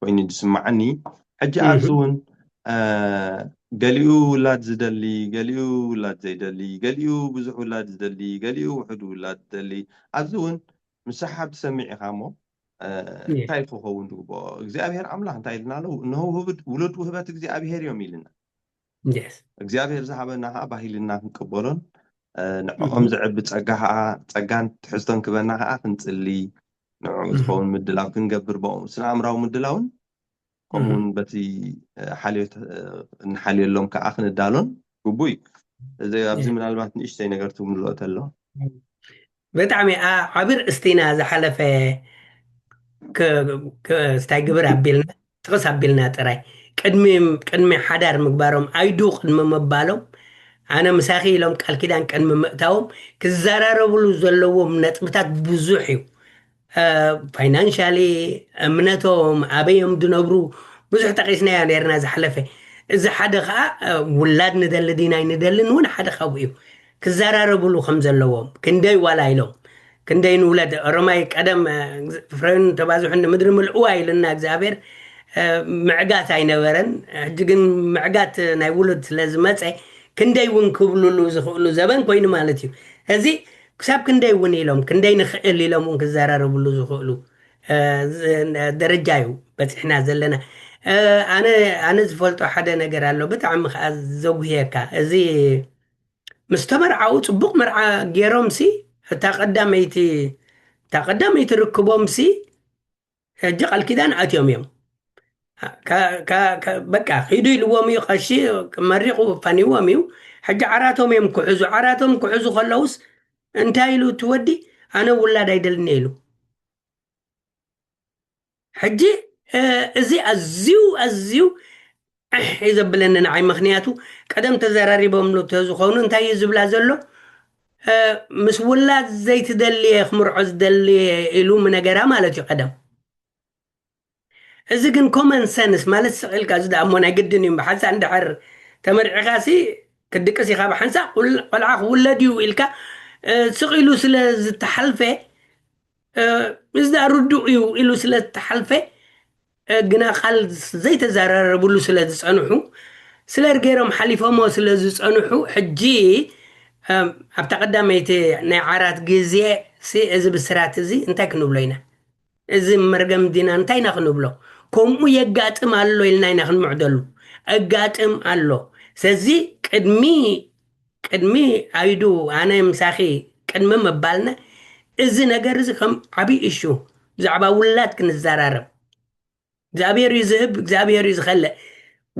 وين يسمعني حجي عبزون قاليو ولاد زدلي قاليو ولاد زيدلي قاليو بزح ولاد زدلي قاليو وحد ولاد زدلي عبزون مسحب تسمعي خامو تايفو هو ندوبو እግዚአብሔር አምላክ እንታይ ኢልና ለው እነሆ ውሉድ ውህበት እግዚአብሔር እዮም ኢልና እግዚአብሔር ዝሃበና ከዓ ባህልና ክንቅበሎን ንዕኦም ዝዕቢ ፀጋ ከዓ ፀጋን ትሕዝቶን ክበና ከዓ ክንፅሊ ንዕኡ ዝኸውን ምድላው ክንገብር ብኦም ስነ ኣእምራዊ ምድላውን ከምኡውን በቲ ሓልዮት ንሓልየሎም ከዓ ክንዳሎን ግቡእ እዚ ኣብዚ ምናልባት ንእሽተይ ነገር ትምልኦ ተሎ ብጣዕሚ ዓቢር እስቲና ዝሓለፈ ስታይ ግብር ኣቢልና ጥቕስ ኣቢልና ጥራይ ቅድሚ ሓዳር ምግባሮም ኣይዱ ቅድሚ ምባሎም ኣነ ምሳኺ ኢሎም ቃል ኪዳን ቅድሚ ምእታዎም ክዘራረብሉ ዘለዎም ነጥብታት ብዙሕ እዩ ፋይናንሻሊ እምነቶም ኣበዮም ድነብሩ ብዙሕ ጠቂስናዮ ነርና ዝሓለፈ እዚ ሓደ ከዓ ውላድ ንደሊ ዲና ይንደልን እውን ሓደ ካብኡ እዩ ክዘራረብሉ ከም ዘለዎም ክንደይ ዋላ ኢሎም ክንደይ ንውለድ ሮማይ ቀደም ፍሬን ተባዝሑ ንምድሪ ምልእዋ ኢልና እግዚኣብሔር ምዕጋት ኣይነበረን ሕጂ ግን ምዕጋት ናይ ውሉድ ስለ ዝመፀ ክንደይ እውን ክብልሉ ዝኽእሉ ዘበን ኮይኑ ማለት እዩ እዚ ክሳብ ክንደይ እውን ኢሎም ክንደይ ንኽእል ኢሎም እውን ክዘራረብሉ ዝኽእሉ ደረጃ እዩ በፂሕና ዘለና ኣነ ዝፈልጦ ሓደ ነገር ኣሎ ብጣዕሚ ከዓ ዘጉህየካ እዚ ምስ ተመርዓው ፅቡቕ መርዓ ገይሮምሲ እታ ቀዳመይቲ ርክቦም ሲ ሕጂ ቃል ኪዳን ኣትዮም እዮም በቃ ኺዱ ኢልዎም እዩ ቀሺ መሪቑ ፈኒዎም እዩ ሕጂ ዓራቶም እዮም ክሕዙ ዓራቶም ክሕዙ ከለውስ እንታይ ኢሉ ትወዲ ኣነ ውላድ ኣይደልኒ ኢሉ ሕጂ እዚ ኣዝዩ እዩ ዘብለኒ ንዓይ ምክንያቱ ቀደም ተዘራሪቦም ተዝኾኑ እንታይ እዩ ዝብላ ዘሎ ምስ ውላድ ዘይትደልየ ክምርዖ ዝደልየ ኢሉ ነገራ ማለት እዩ ቀደም እዚ ግን ኮመን ሰንስ ማለት ስቕልካ ዝደኣሞን ኣይግድን እዩ ብሓንሳ እንድሕር ተመሪዕኻሲ ክድቅስ ኢኻ ብሓንሳ ቆልዓ ክውለድ እዩ ኢልካ ስቕ ኢሉ ስለ ዝተሓልፈ እዚ ርዱእ እዩ ኢሉ ስለ ዝተሓልፈ ግና ቃል ዘይተዘራረብሉ ስለ ዝፀንሑ ስለ ርገይሮም ሓሊፎሞ ስለ ዝፀንሑ ሕጂ ኣብታ ቀዳመይቲ ናይ ዓራት ግዜ እዚ ብስራት እዚ እንታይ ክንብሎ ኢና እዚ መርገም ዲና እንታይ ኢና ክንብሎ ከምኡ የጋጥም ኣሎ ኢልና ኢና ክንምዕደሉ ኣጋጥም ኣሎ ስለዚ ቅድሚ ኣይዱ ኣነ ምሳኺ ቅድሚ ምባልና እዚ ነገር እዚ ከም ዓብይ እሹ ብዛዕባ ውላድ ክንዘራረብ እግዚአብሔር እዩ ዝህብ እግዚአብሔር እዩ ዝኸልእ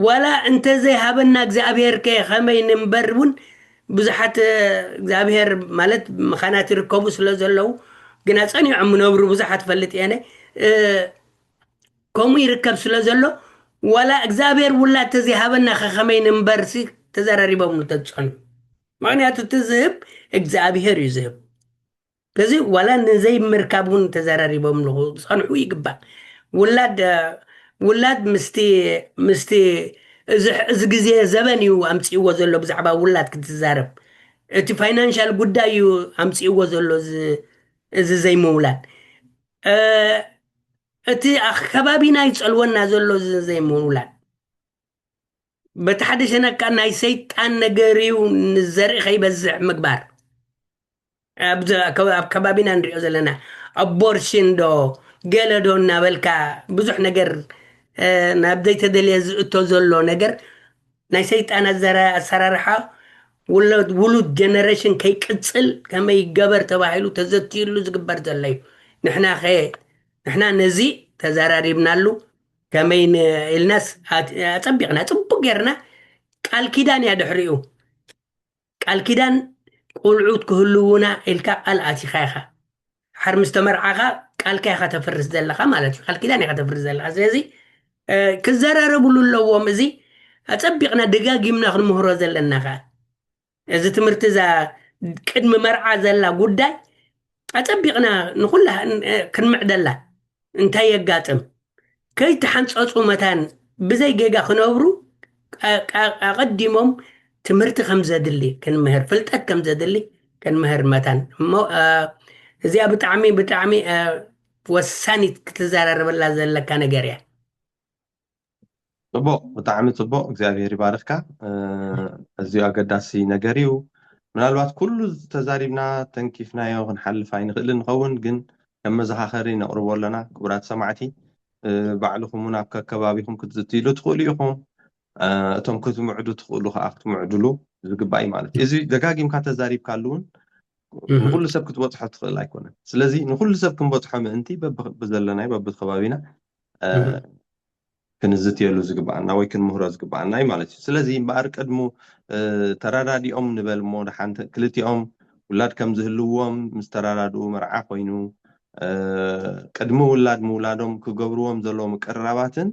ወላ እንተዘይሃበና እግዚአብሔር ከመይ ንንበር እውን ብዙሓት እግዚአብሔር ማለት መኻናት ይርከቡ ስለ ዘለው ግና ፀኒዖም ነብሩ ብዙሓት ፈልጥ የነ ከምኡ ይርከብ ስለ ዘሎ ወላ እግዚአብሔር ውላድ ተዘይሃበና ከመይ ንንበርሲ ተዘራሪቦም ተፀንሑ ምክንያቱ እቲ ዝህብ እግዚአብሔር እዩ ዝህብ ከዚ ወላ ንዘይ ምርካብ እውን ተዘራሪቦም ፀንሑ ይግባእ ውላድ ምስቲ እዚ ግዜ ዘበን እዩ ኣምፅእዎ ዘሎ ብዛዕባ ውላድ ክትዛረብ እቲ ፋይናንሻል ጉዳይ እዩ ኣምፅእዎ ዘሎ እዚ ዘይምውላድ እቲ ከባቢና ይፀልወና ዘሎ ዘይምውላድ በቲ ሓደ ሸነካ ናይ ሰይጣን ነገር እዩ ንዘርኢ ከይበዝሕ ምግባር ኣብ ከባቢና ንሪኦ ዘለና ኣቦርሽን ዶ ገለ ዶ እናበልካ ብዙሕ ነገር ናብ ዘይተደልየ ዝእቶ ዘሎ ነገር ናይ ሰይጣን ኣሰራርሓ ውሉድ ጀነሬሽን ከይቅፅል ከመይ ይገበር ተባሂሉ ተዘቲሉ ዝግበር ዘሎ እዩ ንሕና ነዚ ተዘራሪብናሉ ከመይ ኢልናስ ኣፀቢቕና ፅቡቅ ጌርና ቃል ኪዳን እያ ድሕሪኡ ቃል ኪዳን ቁልዑት ክህልውና ኢልካ ቃል ኣቲኻ ኢኻ ሓር ምስ ተመርዓኻ ቃልካ ኢኻ ተፍርስ ዘለኻ ማለት እዩ ቃል ኪዳን ኢኻ ተፍርስ ዘለኻ ስለዚ ክዘራረብሉ ኣለዎም እዚ أتصبقنا دقاقيمنا خن مهرة زلنا خا إذا تمرت إذا قدم مرعى زلا قداي أتصبقنا نقولها كن معدلة انتهي يقاتم كي تحنص أصومتان بزي جيجا خنوبرو أقدمهم تمرت خمسة دلي كان مهر فلتك كم زدلي كان مهر متان زي بتعمي وساني كتزارر بلا زلا كان جريا ፅቡቅ ብጣዕሚ ፅቡቅ እግዚኣብሔር ይባርክካ ኣዝዩ ኣገዳሲ ነገር እዩ ምናልባት ኩሉ ተዛሪብና ተንኪፍናዮ ክንሓልፍ ኣይንኽእልን ንኸውን ግን ከም መዘኻኸሪ ነቕርቦ ኣለና ክቡራት ሰማዕቲ ባዕልኹም እውን ኣብ ከከባቢኹም ክትዝትይሉ ትኽእሉ ኢኹም እቶም ክትምዕዱ ትኽእሉ ከዓ ክትምዕድሉ ዝግባእ እዩ ማለት እዩ እዚ ደጋጊምካ ተዛሪብካሉ እውን ንኩሉ ሰብ ክትበፅሖ ትኽእል ኣይኮነን ስለዚ ንኩሉ ሰብ ክንበፅሖ ምእንቲ በብዘለናይ በብከባቢና ክንዝትየሉ ዝግባአና ወይ ክንምህሮ ዝግባአና እዩ ማለት እዩ ስለዚ እምበኣር ቅድሙ ተራዳዲኦም ንበል እሞ ድሓንቲ ክልቲኦም ውላድ ከም ዝህልዎም ምስ ተራዳድኡ መርዓ ኮይኑ ቅድሚ ውላድ ምውላዶም ክገብርዎም ዘለዎም ቅርራባትን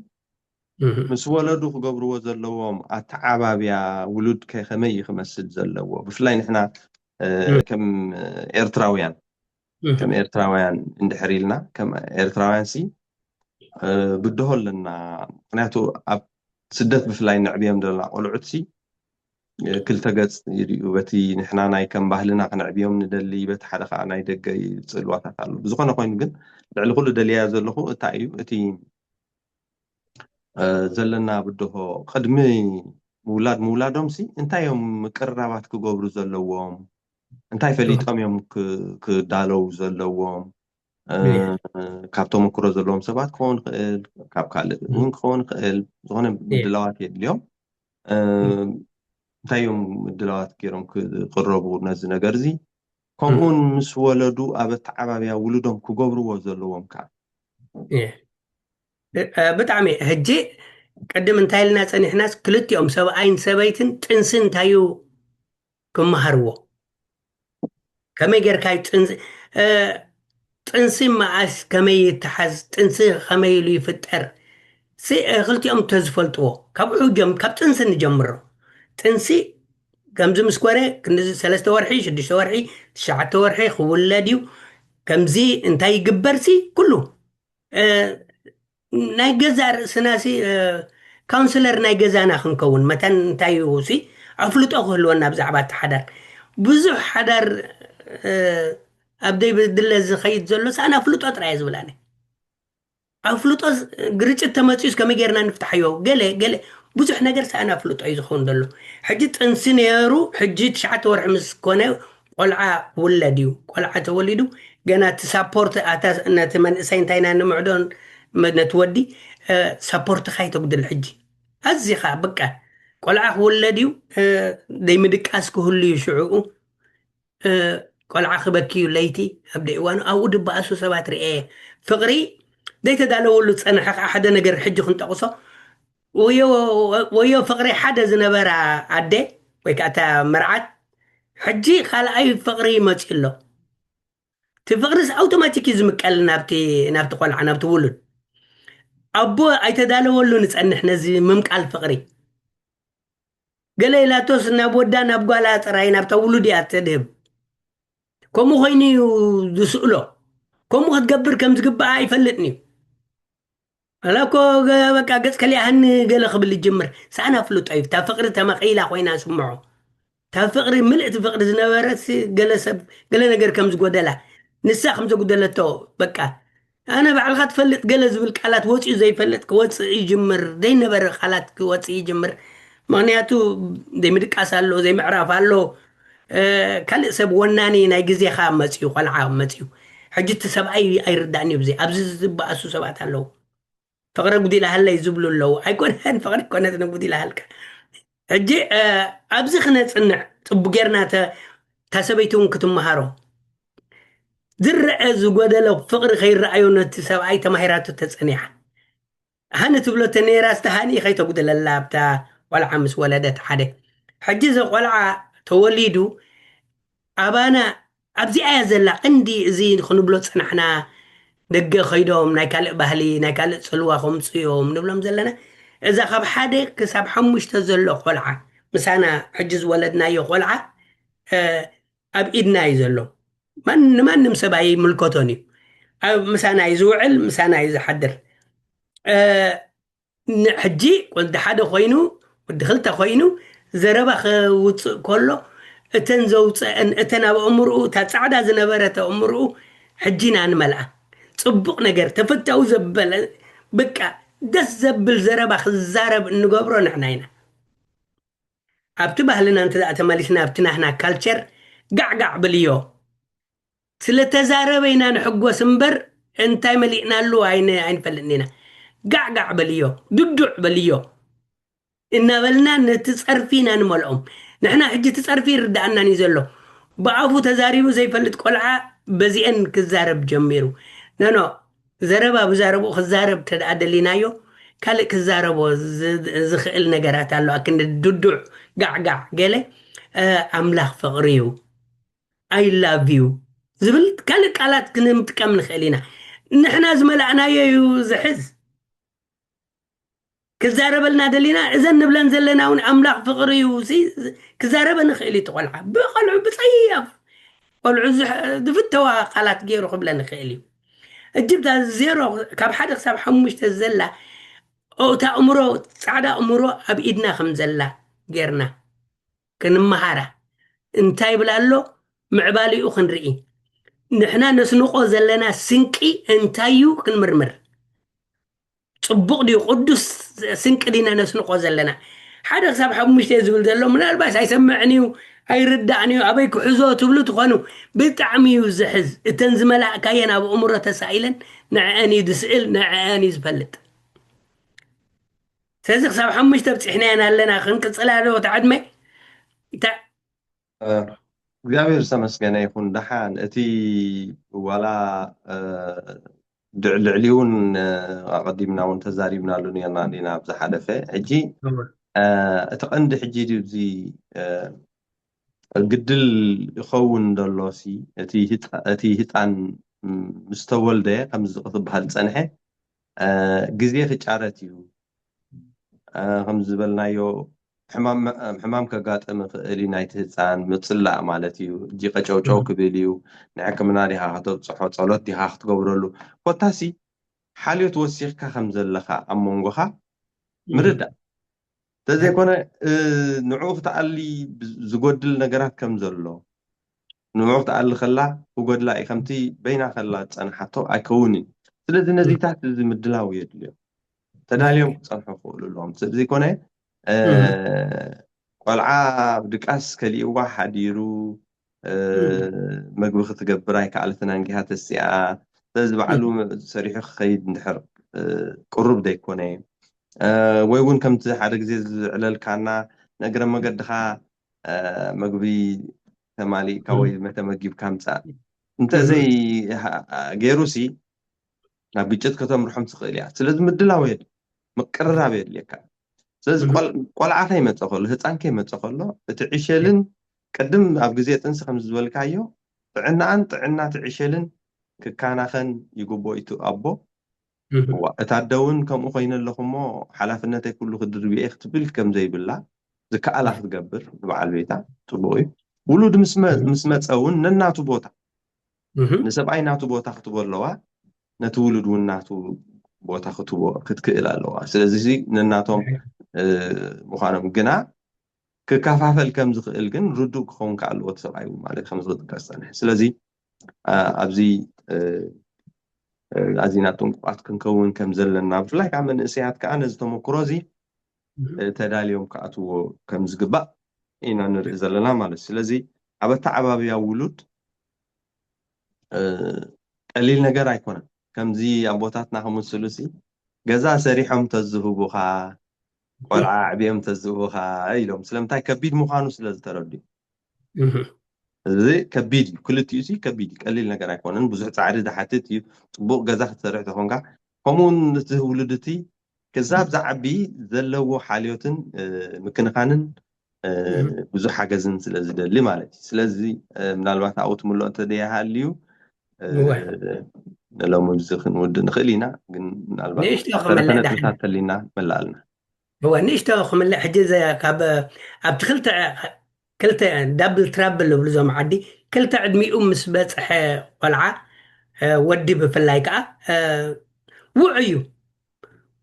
ምስ ወለዱ ክገብርዎ ዘለዎም ኣተዓባብያ ውሉድ ከመይ ክመስል ዘለዎ ብፍላይ ንሕና ከም ኤርትራውያን እንድሕር ኢልና ከም ኤርትራውያን ሲ ብድሆ ኣለና ምክንያቱ ኣብ ስደት ብፍላይ ንዕብዮም ዘለና ቆልዑት ሲ ክልተ ገፅ ይርኡ በቲ ንሕና ናይ ከም ባህልና ክንዕብዮም ንደሊ በቲ ሓደ ከዓ ናይ ደገ ፅልዋታት ኣሎ ብዝኾነ ኮይኑ ግን ልዕሊ ኩሉ ደልያ ዘለኹ እንታይ እዩ እቲ ዘለና ብድሆ ቅድሚ ምውላዶም ሲ እንታይ እዮም ቅርራባት ክገብሩ ዘለዎም እንታይ ፈሊጦም እዮም ክዳለው ዘለዎም ካብቶም ተመክሮ ዘለዎም ሰባት ክኸውን ክእል ካብ ካልእ እውን ክኸውን ክእል ዝኾነ ምድላዋት የድልዮም እንታይ እዮም ምድላዋት ገይሮም ክቅረቡ ነዚ ነገር እዚ ከምኡውን ምስ ወለዱ ኣብ ኣተዓባብያ ውሉዶም ክገብርዎ ዘለዎም ከዓ ብጣዕሚ ሕጂ ቅድም እንታይ ኢልና ፀኒሕናስ ክልቲኦም ሰብኣይን ሰበይትን ጥንሲ እንታይ እዩ ክመሃርዎ ከመይ ጌርካዩ ጥንሲ መዓስ ከመይ ይተሓዝ ጥንሲ ከመይ ኢሉ ይፍጠር ክልቲኦም ተዝፈልጥዎ ካብ ዑጀም ካብ ጥንሲ ንጀምሮ ጥንሲ ከምዚ ምስ ኮረ ክንዲ 3 ወርሒ 6 ወርሒ 9 ወርሒ ክውለድ እዩ ከምዚ እንታይ ይግበርሲ ኩሉ ናይ ገዛ ርእስናሲ ካውንስለር ናይ ገዛና ክንከውን መተን እንታይ እዩ ሲ ኣፍልጦ ክህልወና ብዛዕባ ተሓዳር ብዙሕ ሓዳር ኣብደይ ብድለ ዝኸይድ ዘሎ ሳና ኣፍልጦ ጥራይ ዝብላኒ ኣፍልጦ ግርጭት ተመፂኡስ ከመይ ጌርና ንፍታሕዮ ገለ ብዙሕ ነገር ሳና ኣፍልጦ እዩ ዝኸውን ዘሎ ሕጂ ጥንሲ ነይሩ ሕጂ 9 ወርሒ ምስ ኮነ ቆልዓ ውለድ እዩ ቆልዓ ተወሊዱ ገና እቲ ሳፖርት ነቲ መንእሰይ እንታይና ንምዕዶን ነቲ ወዲ ሳፖርት ካይተጉድል ሕጂ ኣዚኻ በቃ ቆልዓ ክውለድ እዩ ደይምድቃስ ክህሉ እዩ ሽዑኡ ቆልዓ ክበኪዩ ለይቲ ኣብ ደይ እዋኑ ኣብኡ ድበኣሱ ሰባት ርአ ፍቕሪ ዘይተዳለወሉ ፀንሐ ከዓ ሓደ ነገር ሕጂ ክንጠቕሶ ወዮ ፍቕሪ ሓደ ዝነበራ ኣደ ወይ ከዓ እታ መርዓት ሕጂ ካልኣይ ፍቕሪ መፂ ኣሎ እቲ ፍቕሪስ ኣውቶማቲክ እዩ ዝምቀል ናብቲ ቆልዓ ናብቲ ውሉድ ኣቦ ኣይተዳለወሉ ንፀንሕ ነዚ ምምቃል ፍቕሪ ገለ ኢላቶስ ናብ ወዳ ናብ ጓላ ጥራይ ናብታ ውሉድ እያ ተድህብ ከምኡ ኮይኑ እዩ ዝስእሎ ከምኡ ክትገብር ከም ዝግባእ ኣይፈልጥኒ እዩ ኣላኮ በቃ ገፅ ከሊኣህኒ ገለ ክብል ይጅምር ሳዕና ፍልጦ እዩ እታ ፍቕሪ ተመቒላ ኮይና ስምዖ እታ ፍቕሪ ምልእቲ ፍቕሪ ዝነበረት ገለ ነገር ከም ዝጎደላ ንሳ ከም ዘጉደለቶ በቃ ኣነ ባዕልካ ትፈልጥ ገለ ዝብል ቃላት ወፂኡ ዘይፈልጥ ክወፅእ ይጅምር ዘይነበረ ቃላት ክወፅእ ይጅምር ምክንያቱ ዘይምድቃስ ኣሎ ዘይምዕራፍ ኣሎ ካልእ ሰብ ወናኒ ናይ ግዜኻ መፅዩ ቆልዓ መፅዩ ሕጂ እቲ ሰብኣይ ኣይርዳእኒ ብዘይ ኣብዚ ዝበኣሱ ሰባት ኣለዉ ፍቕሪ ጉዲላ ሃለይ ዝብሉ ኣለዉ ኣይኮነን ፍቕሪ ኮነት ንጉዲላ ሃልካ ሕጂ ኣብዚ ክነፅንዕ ፅቡቅ ጌርና ተሰበይቲ እውን ክትመሃሮ ዝረአ ዝጎደለ ፍቕሪ ከይረኣዮ ነቲ ሰብኣይ ተማሂራቱ ተፀኒሓ ሃነ ትብሎ ተነራ ዝተሃኒ ከይተጉደለላ ኣብታ ቆልዓ ምስ ወለደት ሓደ ሕጂ እዚ ቆልዓ ተወሊዱ ኣባና ኣብዚኣ እያ ዘላ ቀንዲ እዚ ክንብሎ ፀናሕና ደገ ከይዶም ናይ ካልእ ባህሊ ናይ ካልእ ፅልዋ ከምፅኦም ንብሎም ዘለና إذا خب حدا كسب حمش تزلو خلعة مسانا حجز ولدنا يخلعة أب إيدنا يزلو من مسبعي ملكتوني أو مسانا يزوعل مسانا يزحدر آه، حجي ولد حدا خوينو ولد خلتا خوينو زربا وፅእ كله እተን ዘውፅአን እተን ኣብ እምርኡ እታ ፃዕዳ ዝነበረት እምርኡ ሕጂና ንመልኣ ፅቡቕ ነገር ተፈታዊ ዘበለ በቃ ደስ ዘብል ዘረባ ክዛረብ እንገብሮ ንሕና ኢና ኣብቲ ባህልና እንተ ተመሊስና ኣብቲ ናትና ካልቸር ጋዕጋዕ ብልዮ ስለተዛረበ ኢና ንሕጎስ እምበር እንታይ መሊእናሉ ኣይንፈልጥን ኢና ጋዕጋዕ በልዮ ድዱዕ በልዮ እናበልና ነቲ ፀርፊና ንመልኦም ንሕና ሕጂ ትፀርፊ ይርዳእናን እዩ ዘሎ ብኣፉ ተዛሪቡ ዘይፈልጥ ቆልዓ በዚአን ክዛረብ ጀሚሩ ነኖ ዘረባ ብዛረብኡ ክዛረብ ተደኣ ደሊናዮ ካልእ ክዛረቦ ዝኽእል ነገራት ኣሎ ኣክንዲ ድዱዕ ጋዕጋዕ ገለ ኣምላኽ ፍቕሪ እዩ ኣይ ላቭ ዩ ዝብል ካልእ ቃላት ክንጥቀም ንኽእል ኢና ንሕና ዝመላእናዮ እዩ ዝሕዝ كزاربلنا دلينا إذا نبلن زلنا أملاك فقري وسي كزارب نخيل تقولع بقلع بصيف قلع دفتوا قالت جيرو قبل نخيلي جبت الزيرو كاب حد حساب حمش تزلا أو تأمره سعادة أمره أبإيدنا خمزلا جيرنا كن مهارة انتاي بلالو معبالي أخن رئي نحنا نسنقو زلنا سنكي انتايو كن مرمر ፅቡቕ ድዩ ቅዱስ ስንቂ ዲና ነስንቆ ዘለና ሓደ ክሳብ ሓሙሽተ ዝብል ዘሎ ምናልባሽ ኣይሰምዕን እዩ ኣይርዳእን እዩ ኣበይ ክሕዞ ትብሉ ትኾኑ ብጣዕሚ እዩ ዝሕዝ እተን ዝመላእካየን ኣብ እምሮ ተሳኢለን ንዕአን እዩ ዝስእል ንዕአን እዩ ዝፈልጥ ስለዚ ክሳብ ሓሙሽተ በፂሕናየን ኣለና ክንቅፅላ ዶ ተዓድመ እግዚኣብሔር ዝተመስገነ ይኹን ድሓን እቲ ዋላ ልዕሊውን ቀዲምና እውን ተዛሪብናሉ ነርና ዲና ብዝሓለፈ ሕጂ እቲ ቀንዲ ሕጂ እዚ ግድል ይኸውን ደሎሲ እቲ ህፃን ምስ ተወልደ ከምዚ ክትበሃል ፀንሐ ግዜ ክጫረት እዩ ከምዚ ዝበልናዮ ሕማም ከጋጥም ክእል ናይቲ ህፃን ምፅላእ ማለት እዩ እጂ ቀጨውጨው ክብል እዩ ንሕክምና ዲኻ ከተብፅሖ ፀሎት ዲኻ ክትገብረሉ ኮታሲ ሓልዮት ወሲኽካ ከም ዘለኻ ኣብ መንጎኻ ምርዳእ ተዘይኮነ ንዕኡ ክትኣሊ ዝጎድል ነገራት ከም ዘሎ ንዕኡ ክትኣሊ ከላ ክጎድላ እዩ ከምቲ በይና ከላ ፀንሓቶ ኣይከውንን ስለዚ ነዚታት እዚ ምድላው የድልዮም ተዳልዮም ክፀንሑ ክኽእሉ ኣለዎም ዘይኮነ ቆልዓ ብድቃስ ከሊእዋ ሓዲሩ መግቢ ክትገብር ኣይከኣለትን አንጊሃ ተሲኣ ስለዚ ባዕሉ ሰሪሑ ክኸይድ እንድሕር ቅሩብ ዘይኮነ ወይ እውን ከምቲ ሓደ ግዜ ዝዕለልካና ነገረ መገድኻ መግቢ ተማሊእካ ወይ መተመጊብካ ምፃእ እንተዘይ ገይሩሲ ናብ ግጭት ከተምርሖም ትኽእል እያ ስለዚ ምድላው የድ ምቅርራብ የድልየካ ስለዚ ቆልዓ ከይመፀ ከሎ ህፃን ከይመፀ ከሎ እቲ ዕሸልን ቅድም ኣብ ግዜ ጥንሲ ከም ዝበልካዮ ጥዕናን ጥዕና ትዕሸልን ክካናኸን ይግቦ ኢቱ ኣቦ እታ ደውን ከምኡ ኮይኑ ኣለኹሞ ሓላፍነተይ ኩሉ ክድርብየ ክትብል ከም ዘይብላ ዝከኣላ ክትገብር ንበዓል ቤታ ፅቡቅ እዩ ውሉድ ምስ መፀ እውን ነናቱ ቦታ ንሰብኣይ ናቱ ቦታ ክትቦ ኣለዋ ነቲ ውሉድ እውን ናቱ ቦታ ክትቦ ክትክእል ኣለዋ ስለዚ ነናቶም ምዃኖም ግና ክከፋፈል ከም ዝኽእል ግን ርዱእ ክኸውን ከኣለዎ ሰብኣይ ማለት ከም ዝጥቀስ ፀንሐ ስለዚ ኣብዚ ኣዚና ጥንቁቃት ክንከውን ከም ዘለና ብፍላይ ከዓ መንእሰያት ከዓ ነዚ ተመክሮ እዚ ተዳልዮም ከኣትዎ ከም ዝግባእ ኢና ንርኢ ዘለና ማለት ስለዚ ኣብ ኣተዓባብያ ውሉድ ቀሊል ነገር ኣይኮነን ከምዚ ኣቦታትና ከምስሉሲ ገዛ ሰሪሖም ተዝህቡኻ ቆልዓ ዕብዮም ተዝህቡኻ ኢሎም ስለምንታይ ከቢድ ምዃኑ ስለዝተረድዩ እዚ ከቢድ እዩ ክልቲኡ ሲ ከቢድ ቀሊል ነገር ኣይኮነን ብዙሕ ፃዕሪ ዝሓትት እዩ ፅቡቕ ገዛ ክትሰርሕ ተኾንካ ከምኡውን እቲ ውሉድ እቲ ክዛብ ዝዓቢ ዘለዎ ሓልዮትን ምክንኻንን ብዙሕ ሓገዝን ስለዝደሊ ማለት እዩ ስለዚ ምናልባት ኣብኡ ትምልኦ እንተደይሃልዩ ሎሚ እዚ ክንውድእ ንኽእል ኢና ግን ምናልባት ተረፈ ነጥብታት ተሊና መላኣልና هو نيشتو خمل حجزة كاب أبت كلتا دبل ترابل بلزوم عدي كلتا عدمي مس بصح قلعة ودي بفلايكا وعيو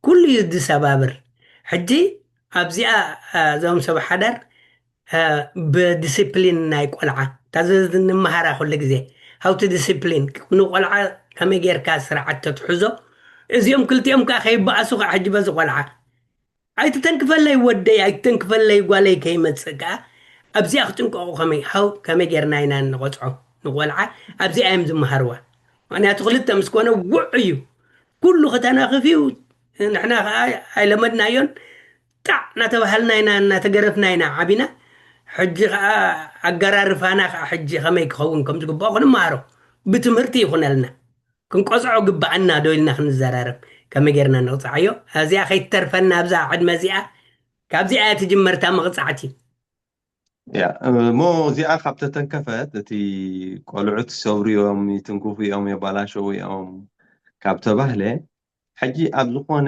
كل يد سبابر حجي أبزيا زوم سب حدر بديسيبلين ناي قلعة تازز نمهارا كل جزء هاو تديسيبلين كنو قلعة كم يجير كاسر عتة تحزو إذا يوم كلت يوم كأخي بأسوق حج بس قلعة أي تتنكفل لي ودي أي تنكفل لي قالي كي متسقى أبزي أختنك أو خمي هاو كم يجير ناينا نقطعه نقلعة أبزي أيام زمهروا أنا أتغلط مسكونة وعيو كله ختانا خفيو نحنا هاي لمدنا يون تع نتبهلنا هنا نتقرفنا هنا عبنا حج أقرار فانا حج خميك خون كم تقول باخذ مارو بتمرتي يخون لنا كن قصعو قبعنا دويلنا خن الزرارب كم جرنا نقطعيو هذه أخي ترفنا بزا عد مزيئة كابزيئة تجمرتها مقطعتي يا مو زي خبت تنكفت تي قلعت سوري يوم يتنكوفي يوم يبالاشو يوم كابت بهله حجي أبزقون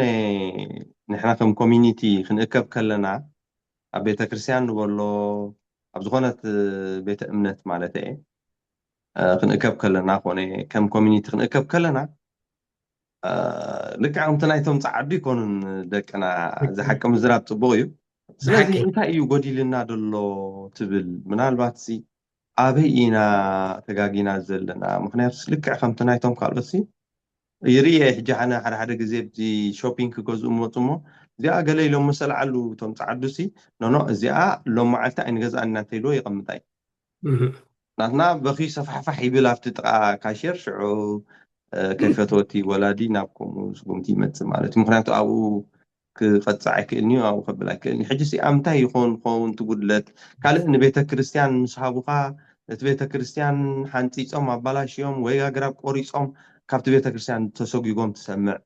نحنا كم كوميونيتي خنقب كلنا أبيت كريستيان نقولو أبزقونت بيت أمنت مالتي خنقب كلنا خوني كم كوميونيتي خنقب كلنا لك عم تنايتهم تعدي يكونون دقنا زحكم زراب صبويو سلازي بحكي انتا ايو قديلنا دلو تبل منالبات سي أبي إنا تجاجينا زلنا مخنيات لك عم تنايتهم قالوا يريه حجانا حدا جزيبتي شوبينج كوزو موتومو زي قال لهم مسألة علو توم تعدسي نو زي لو معلتا إن جزء أن تيلو يقمتاي نحنا بخي صفحة يبلا فتتقى كاشير شعو كيف توتي ولادي نابكم سقمتي مت مالتي مخناتو أو كفتصعي كأني أو قبل كأني حجسي أمتى يكون خون تقول لك قال إن بيت كريستيان مصحابها بيت كريستيان حنتي صوم بلاش يوم ويا قرب قوري صوم كابت بيت كريستيان تسوق يقوم تسمع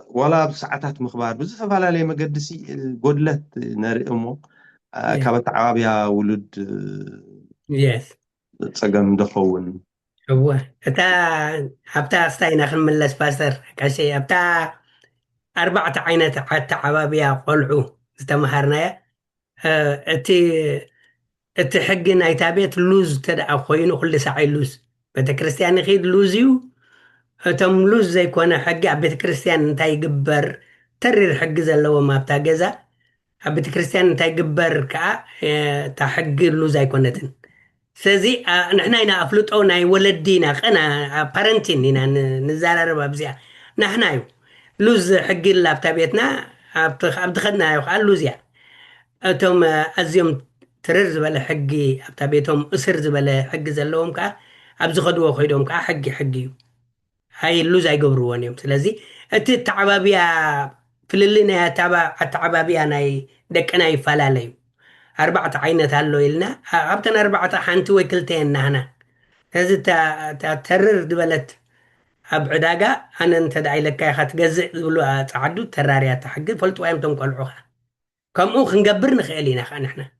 ولا بساعات مخبار بزاف فلا لي مقدسي قدلت نرئمو كابت عابيا ولد يس تصقم دخون هو أتا أبتا استاينا خن من باستر كشي أبتا أربعة عينات حتى عبابيا قلعو استمهرنا أتي حقنا يتابيت لوز تدع خوينو كل ساعة لوز بيت كريستيان خيد لوزيو تم لوز زي كوانا حق بيت كريستيان انتاي قبر ترير حق زلو ما بتا جزا بيت كريستيان انتاي قبر كا تا حق لوز اي كونتن سزي نحنا هنا افلوطو ناي ولدينا انا بارنتين هنا نزارر بابزيا نحنا يو لوز حق اللابتا بيتنا ابتخدنا يو قال لوزيا أتوم أزيم ترر زبالة حقي أبتا بيتهم أسر زبالة حق زلهم كا أبز خدوه خيدهم كا حقي هاي اللوز أي قبروان يوم سلازي أتي التعبابيا في اللينا التعبابيا أنا دك أنا يفلالي أربعة عينة هالو إلنا أبتنا أربعة حانتو وكلتين نهنا هذا ترر دبلت أبعداقا أنا انت داعي لك يا خات جزء دبلو تعدو تراريات حق فلت ويمتم قلعوها كم أوخ نقبر نخيلينا خان إحنا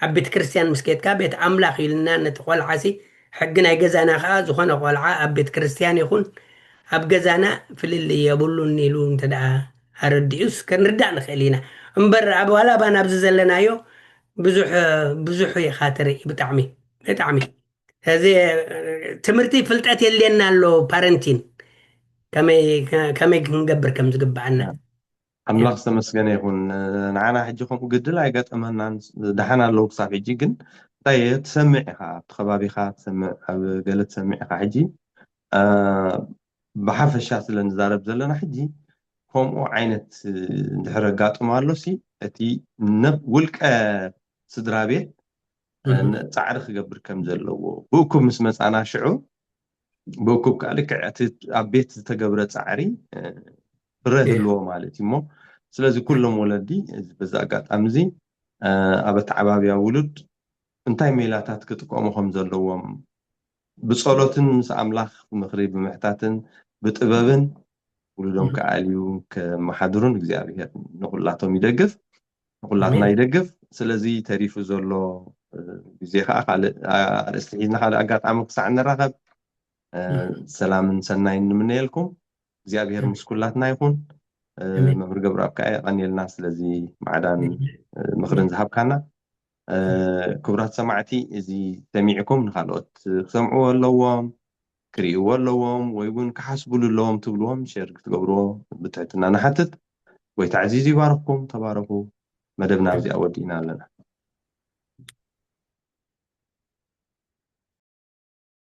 أبيت كريستيان مسكيت كابيت أملاخ يلنا نتقول عسي حقنا يجزانا خاز وخنا قولعا أبيت كريستيان يكون أبجزانا في اللي يبولو النيلون تدعى هرديوس كان ردعنا خلينا مبر أبو ولا بنا بزلنا يو بزح بزح يا خاطري بتعمي هذه تمرتي فلتأتي اللي لنا له بارنتين كم نقبر كم زقب عنا أملاك استمسكني يكون نعنا حجكم قدلا يقات أمانا دحنا لو صاحب يجي جن طيب تسمعها تخبابي خا تسمع قالت تسمعها حجي بحرف الشاس اللي نزارب زلنا حجي هم عينة دحرقات مالوسي أتي نب ولك سدرابي تعرف قبل كم زلوا بوكم مسمس أنا شعو بوكم كالك أبيت تقبل تعري راه اللو مالتي مو سلازي كلهم ولدي بزاقات أمزي أبت عبابيا ولد انتاي ميلاتات كتقومهم زلوهم بصولوتن مس أملاخ مخريب محتاتن بتقببن ولدهم كعاليو كمحادرون እግዚአብሔር نقولاتهم يدقف نقولاتنا يدقف سلازي تاريفو زلو بزي خا خالق استحيزنا خالق أقات عمق ساعنا رغب سلام سناين من يلكم እግዚአብሔር مسكولاتنا يكون أمين. መምህር ገብረኣብ ከዓ የቐኒልና ስለዚ ማዕዳን ምክርን ዝሃብካና ክቡራት ሰማዕቲ እዚ ሰሚዕኩም ንካልኦት ክሰምዕዎ ኣለዎም ክርእይዎ ኣለዎም ወይ እውን ክሓስብሉ ኣለዎም ትብልዎም ሸር ክትገብርዎ ብትሕትና ንሓትት ጎይታ ዓዚዙ ይባርኽኩም ተባረኹ መደብና ኣብዚኣ ወዲእና ኣለና